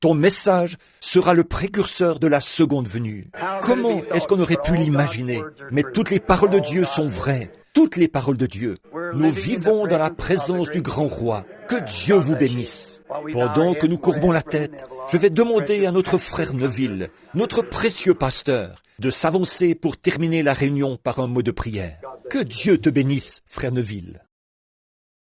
Speaker 1: Ton message sera le précurseur de la seconde venue. Comment est-ce qu'on aurait pu l'imaginer? Mais toutes les paroles de Dieu sont vraies. Toutes les paroles de Dieu. Nous vivons dans la présence du grand roi. Que Dieu vous bénisse. Pendant que nous courbons la tête, je vais demander à notre frère Neville, notre précieux pasteur, de s'avancer pour terminer la réunion par un mot de prière. Que Dieu te bénisse, frère Neville.